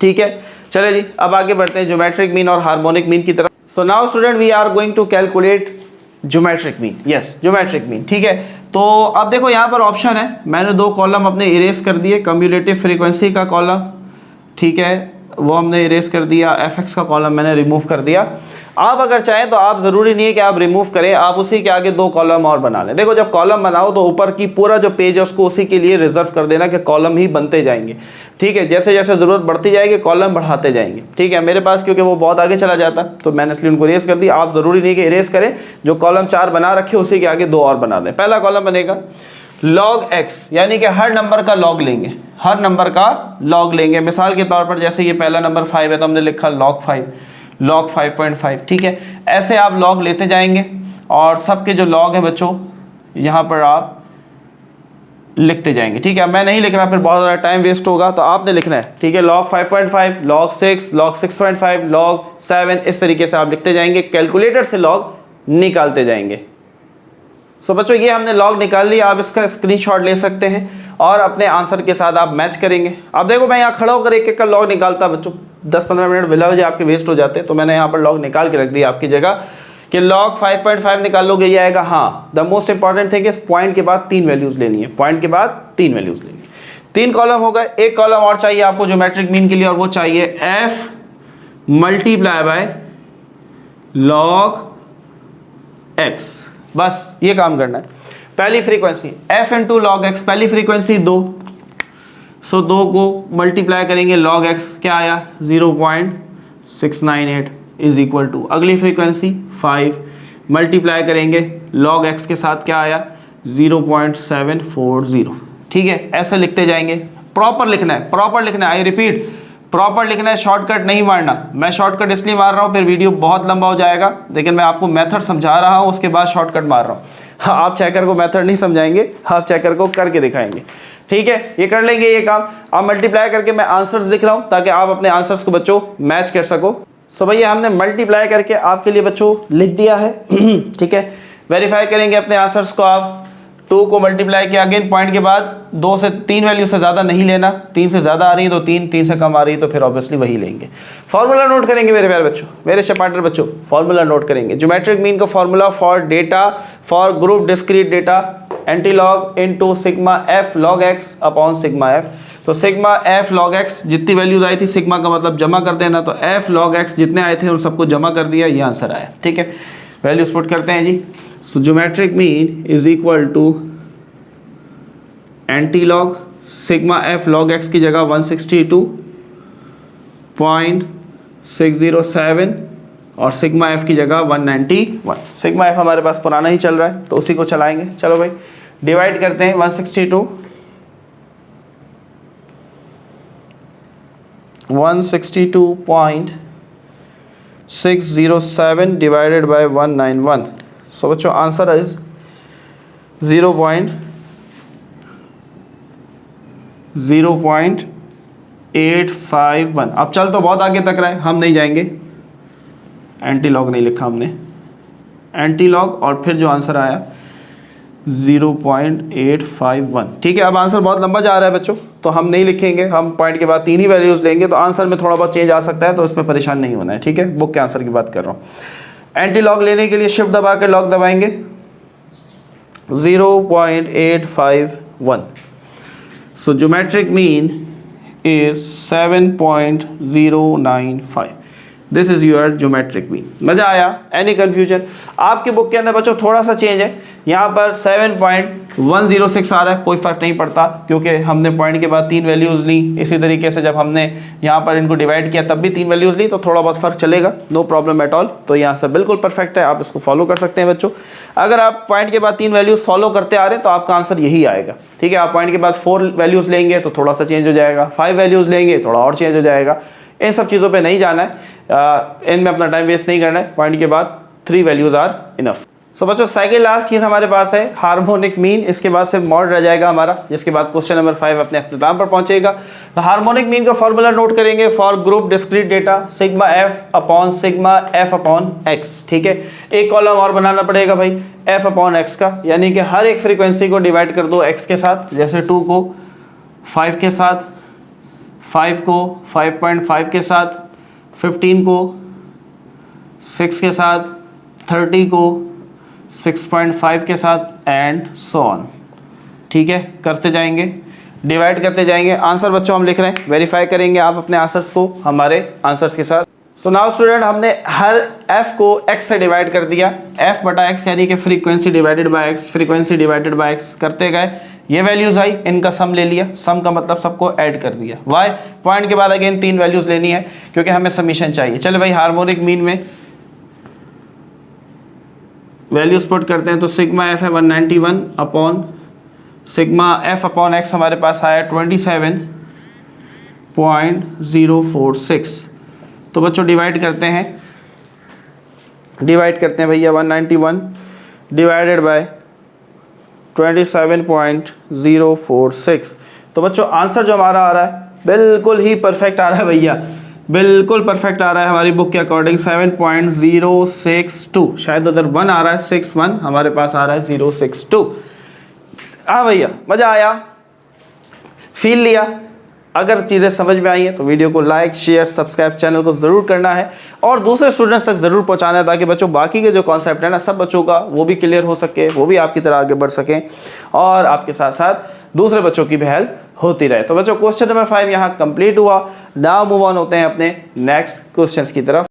ठीक है। चले जी, अब आगे बढ़ते हैं ज्योमेट्रिक मीन और हार्मोनिक मीन की तरफ। So now student we are going to calculate geometric mean, yes geometric mean, ठीक है। तो अब देखो यहाँ पर ऑप्शन है, मैंने 2 कॉलम अपने इरेज कर दिए, कम्युलेटिव फ्रीक्वेंसी का कॉलम, ठीक है, वो हमने इरेज कर दिया, fx का कॉलम मैंने रिमूव कर दिया। आप अगर चाहें तो आप ज़रूरी नहीं है कि आप रिमूव करें, आप उसी के आगे 2 कॉलम और बना लें। देखो जब कॉलम बनाओ तो ऊपर की पूरा जो पेज है उसको उसी के लिए रिजर्व कर देना कि कॉलम ही बनते जाएंगे, ठीक है। जैसे जैसे ज़रूरत बढ़ती जाएगी कॉलम बढ़ाते जाएंगे, ठीक है। मेरे पास क्योंकि वो बहुत आगे चला जाता तो मैंने इसलिए उनको इरेज कर दिया। आप ज़रूरी नहीं कि इरेज करें, जो कॉलम 4 बना रखे उसी के आगे 2 और बना दें। पहला कॉलम बनेगा log x, यानी कि हर नंबर का लॉग लेंगे, हर नंबर का लॉग लेंगे। मिसाल के तौर पर जैसे ये पहला नंबर 5 है तो हमने लिखा log 5, log 5.5, ठीक है। ऐसे आप लॉग लेते जाएंगे और सबके जो लॉग है बच्चों यहाँ पर आप लिखते जाएंगे, ठीक है। मैं नहीं लिख रहा, फिर बहुत ज़्यादा टाइम वेस्ट होगा, तो आपने लिखना है, ठीक है। log 5.5, log 6, log 6.5, log 7, इस तरीके से आप लिखते जाएंगे, कैलकुलेटर से लॉग निकालते जाएंगे। सो बच्चों ये हमने लॉग निकाल लिया, आप इसका स्क्रीनशॉट ले सकते हैं और अपने आंसर के साथ आप मैच करेंगे। अब देखो मैं यहाँ खड़ा होकर एक एक का लॉग निकालता बच्चों, 10-15 मिनट बिला वजह आपके वेस्ट हो जाते, तो मैंने यहाँ पर लॉग निकाल के रख दिया आपकी जगह कि log 5.5 निकाल लोगे, ये आएगा। हाँ, the most important thing is point के बाद 3 वैल्यूज लेनी है, पॉइंट के बाद 3 वैल्यूज लेनी है। 3 कॉलम हो गए, एक कॉलम और चाहिए आपको ज्योमेट्रिक मीन के लिए, और वो चाहिए f multiply by log x। बस ये काम करना है। पहली frequency f into log x, पहली फ्रीक्वेंसी 2, सो 2 को मल्टीप्लाई करेंगे log x, क्या आया 0.698 इज इक्वल टू। अगली फ्रीक्वेंसी 5 मल्टीप्लाई करेंगे log x के साथ, क्या आया 0.740, ठीक है। ऐसे लिखते जाएंगे, प्रॉपर लिखना है, प्रॉपर लिखना है, आई रिपीट प्रॉपर लिखना है, शॉर्टकट नहीं मारना। मैं शॉर्टकट इसलिए मार रहा हूँ फिर वीडियो बहुत लंबा हो जाएगा, लेकिन मैं आपको मेथड समझा रहा हूँ उसके बाद शॉर्टकट मार रहा हूँ। हाँ, आप चेकर को मेथड नहीं समझाएंगे, आप चेकर को करके दिखाएंगे, ठीक है। ये कर लेंगे ये काम। अब मल्टीप्लाई करके मैं आंसर्स लिख रहा हूँ ताकि आप अपने आंसर्स को बच्चों मैच कर सको। सो भैया हमने मल्टीप्लाई करके आपके लिए बच्चों लिख दिया है, ठीक है। वेरीफाई करेंगे अपने आंसर्स को। आप 2 को मल्टीप्लाई किया, अगेन पॉइंट के बाद 2 से 3 वैल्यू से ज़्यादा नहीं लेना, 3 से ज़्यादा आ रही है तो 3, 3 से कम आ रही है तो फिर ऑब्वियसली वही लेंगे। फार्मूला नोट करेंगे मेरे प्यारे बच्चों, मेरे शपाटर बच्चों, फार्मूला नोट करेंगे। ज्योमेट्रिक मीन का formula for data for group discrete data, anti log into sigma F log x upon sigma F. तो सिग्मा एफ लॉग एक्स, जितनी वैल्यूज आई थी सिग्मा का मतलब जमा कर देना, तो एफ लॉग एक्स जितने आए थे उन सबको जमा कर दिया, ये आंसर आया, ठीक है। वैल्यूज पुट करते हैं जी। So geometric mean is equal to antilog sigma F log X की जगह 162.607 और सिग्मा एफ की जगह 191। सिग्मा एफ हमारे पास पुराना ही चल रहा है तो उसी को चलाएंगे। चलो भाई डिवाइड करते हैं, 162.607 डिवाइडेड बाय 191। सो बच्चों आंसर इज 0.851। अब चल तो बहुत आगे तक रहा है, हम नहीं जाएंगे, एंटी लॉग नहीं लिखा हमने, एंटी लॉग और फिर जो आंसर आया 0.851, ठीक है। अब आंसर बहुत लंबा जा रहा है बच्चों तो हम नहीं लिखेंगे, हम पॉइंट के बाद 3 ही वैल्यूज लेंगे, तो आंसर में थोड़ा बहुत चेंज आ सकता है, तो इसमें परेशान नहीं होना है, ठीक है। बुक के आंसर की बात कर रहा हूँ। एंटी लॉग लेने के लिए शिफ्ट दबा के लॉग दबाएंगे, 0.851। So geometric mean is 7.095. This is your geometric mean. मजा आया? Any confusion? आपकी बुक के अंदर बच्चों थोड़ा सा चेंज है, यहाँ पर 7.106 आ रहा है, कोई फर्क नहीं पड़ता क्योंकि हमने पॉइंट के बाद 3 वैल्यूज़ ली। इसी तरीके से जब हमने यहाँ पर इनको डिवाइड किया तब भी 3 वैल्यूज़ ली, तो थोड़ा बहुत फ़र्क चलेगा, नो प्रॉब्लम एट ऑल। तो यहाँ से बिल्कुल परफेक्ट है, आप इसको फॉलो कर सकते हैं बच्चों। अगर आप पॉइंट के बाद 3 वैल्यूज़ फॉलो करते आ रहे हैं तो आपका आंसर यही आएगा, ठीक है। आप पॉइंट के बाद 4 वैल्यूज़ लेंगे तो थोड़ा सा चेंज हो जाएगा, 5 वैल्यूज़ लेंगे थोड़ा और चेंज हो जाएगा। इन सब चीज़ों पे नहीं जाना है, इनमें अपना टाइम वेस्ट नहीं करना है। पॉइंट के बाद 3 वैल्यूज़ आर इनफ। सो बच्चों सेकंड लास्ट चीज़ हमारे पास है हार्मोनिक मीन। इसके बाद से मॉड रह जाएगा हमारा, जिसके बाद क्वेश्चन नंबर 5 अपने अख्तिताम पर पहुंचेगा। तो हार्मोनिक मीन का फॉर्मूला नोट करेंगे for group discrete data, sigma F upon sigma F upon x, ठीक है। एक कॉलम और बनाना पड़ेगा भाई एफ अपॉन एक्स का, यानी कि हर एक फ्रीक्वेंसी को डिवाइड कर दो एक्स के साथ, जैसे 2 को 5 के साथ, 5 को 5.5 के साथ, 15 को 6 के साथ, 30 को 6.5 के साथ एंड सो ऑन, ठीक है। करते जाएंगे। डिवाइड करते जाएंगे। आंसर बच्चों हम लिख रहे हैं, वेरीफाई करेंगे आप अपने आंसर्स को हमारे आंसर्स के साथ। सो नाउ स्टूडेंट, हमने हर f को x से डिवाइड कर दिया, f बटा x यानी कि frequency divided by x, frequency divided by x करते गए, ये वैल्यूज आई, इनका सम ले लिया, सम का मतलब सबको ऐड कर दिया। y पॉइंट के बाद अगेन 3 वैल्यूज लेनी है क्योंकि हमें समीशन चाहिए। चलो भाई हार्मोनिक मीन में वैल्यूज पुट करते हैं, तो सिग्मा f है 191 upon sigma f upon x हमारे पास आया 27.046। तो बच्चों डिवाइड करते हैं भैया 191 डिवाइडेड बाय 27.046। तो बच्चों आंसर जो हमारा आ रहा है बिल्कुल ही परफेक्ट आ रहा है भैया, बिल्कुल परफेक्ट आ रहा है हमारी बुक के अकॉर्डिंग 7.062। शायद उधर 1 आ रहा है 61, हमारे पास आ रहा है 062। हाँ भैया, मज़ा आया, फील लिया। अगर चीज़ें समझ में आई हैं तो वीडियो को लाइक शेयर सब्सक्राइब चैनल को ज़रूर करना है और दूसरे स्टूडेंट्स तक ज़रूर पहुंचाना है, ताकि बच्चों बाकी के जो कॉन्सेप्ट है ना सब बच्चों का वो भी क्लियर हो सके, वो भी आपकी तरह आगे बढ़ सकें और आपके साथ साथ दूसरे बच्चों की भी हेल्प होती रहे। तो बच्चों क्वेश्चन नंबर 5 यहाँ कंप्लीट हुआ। नाउ मूव ऑन होते हैं अपने नेक्स्ट क्वेश्चन की तरफ।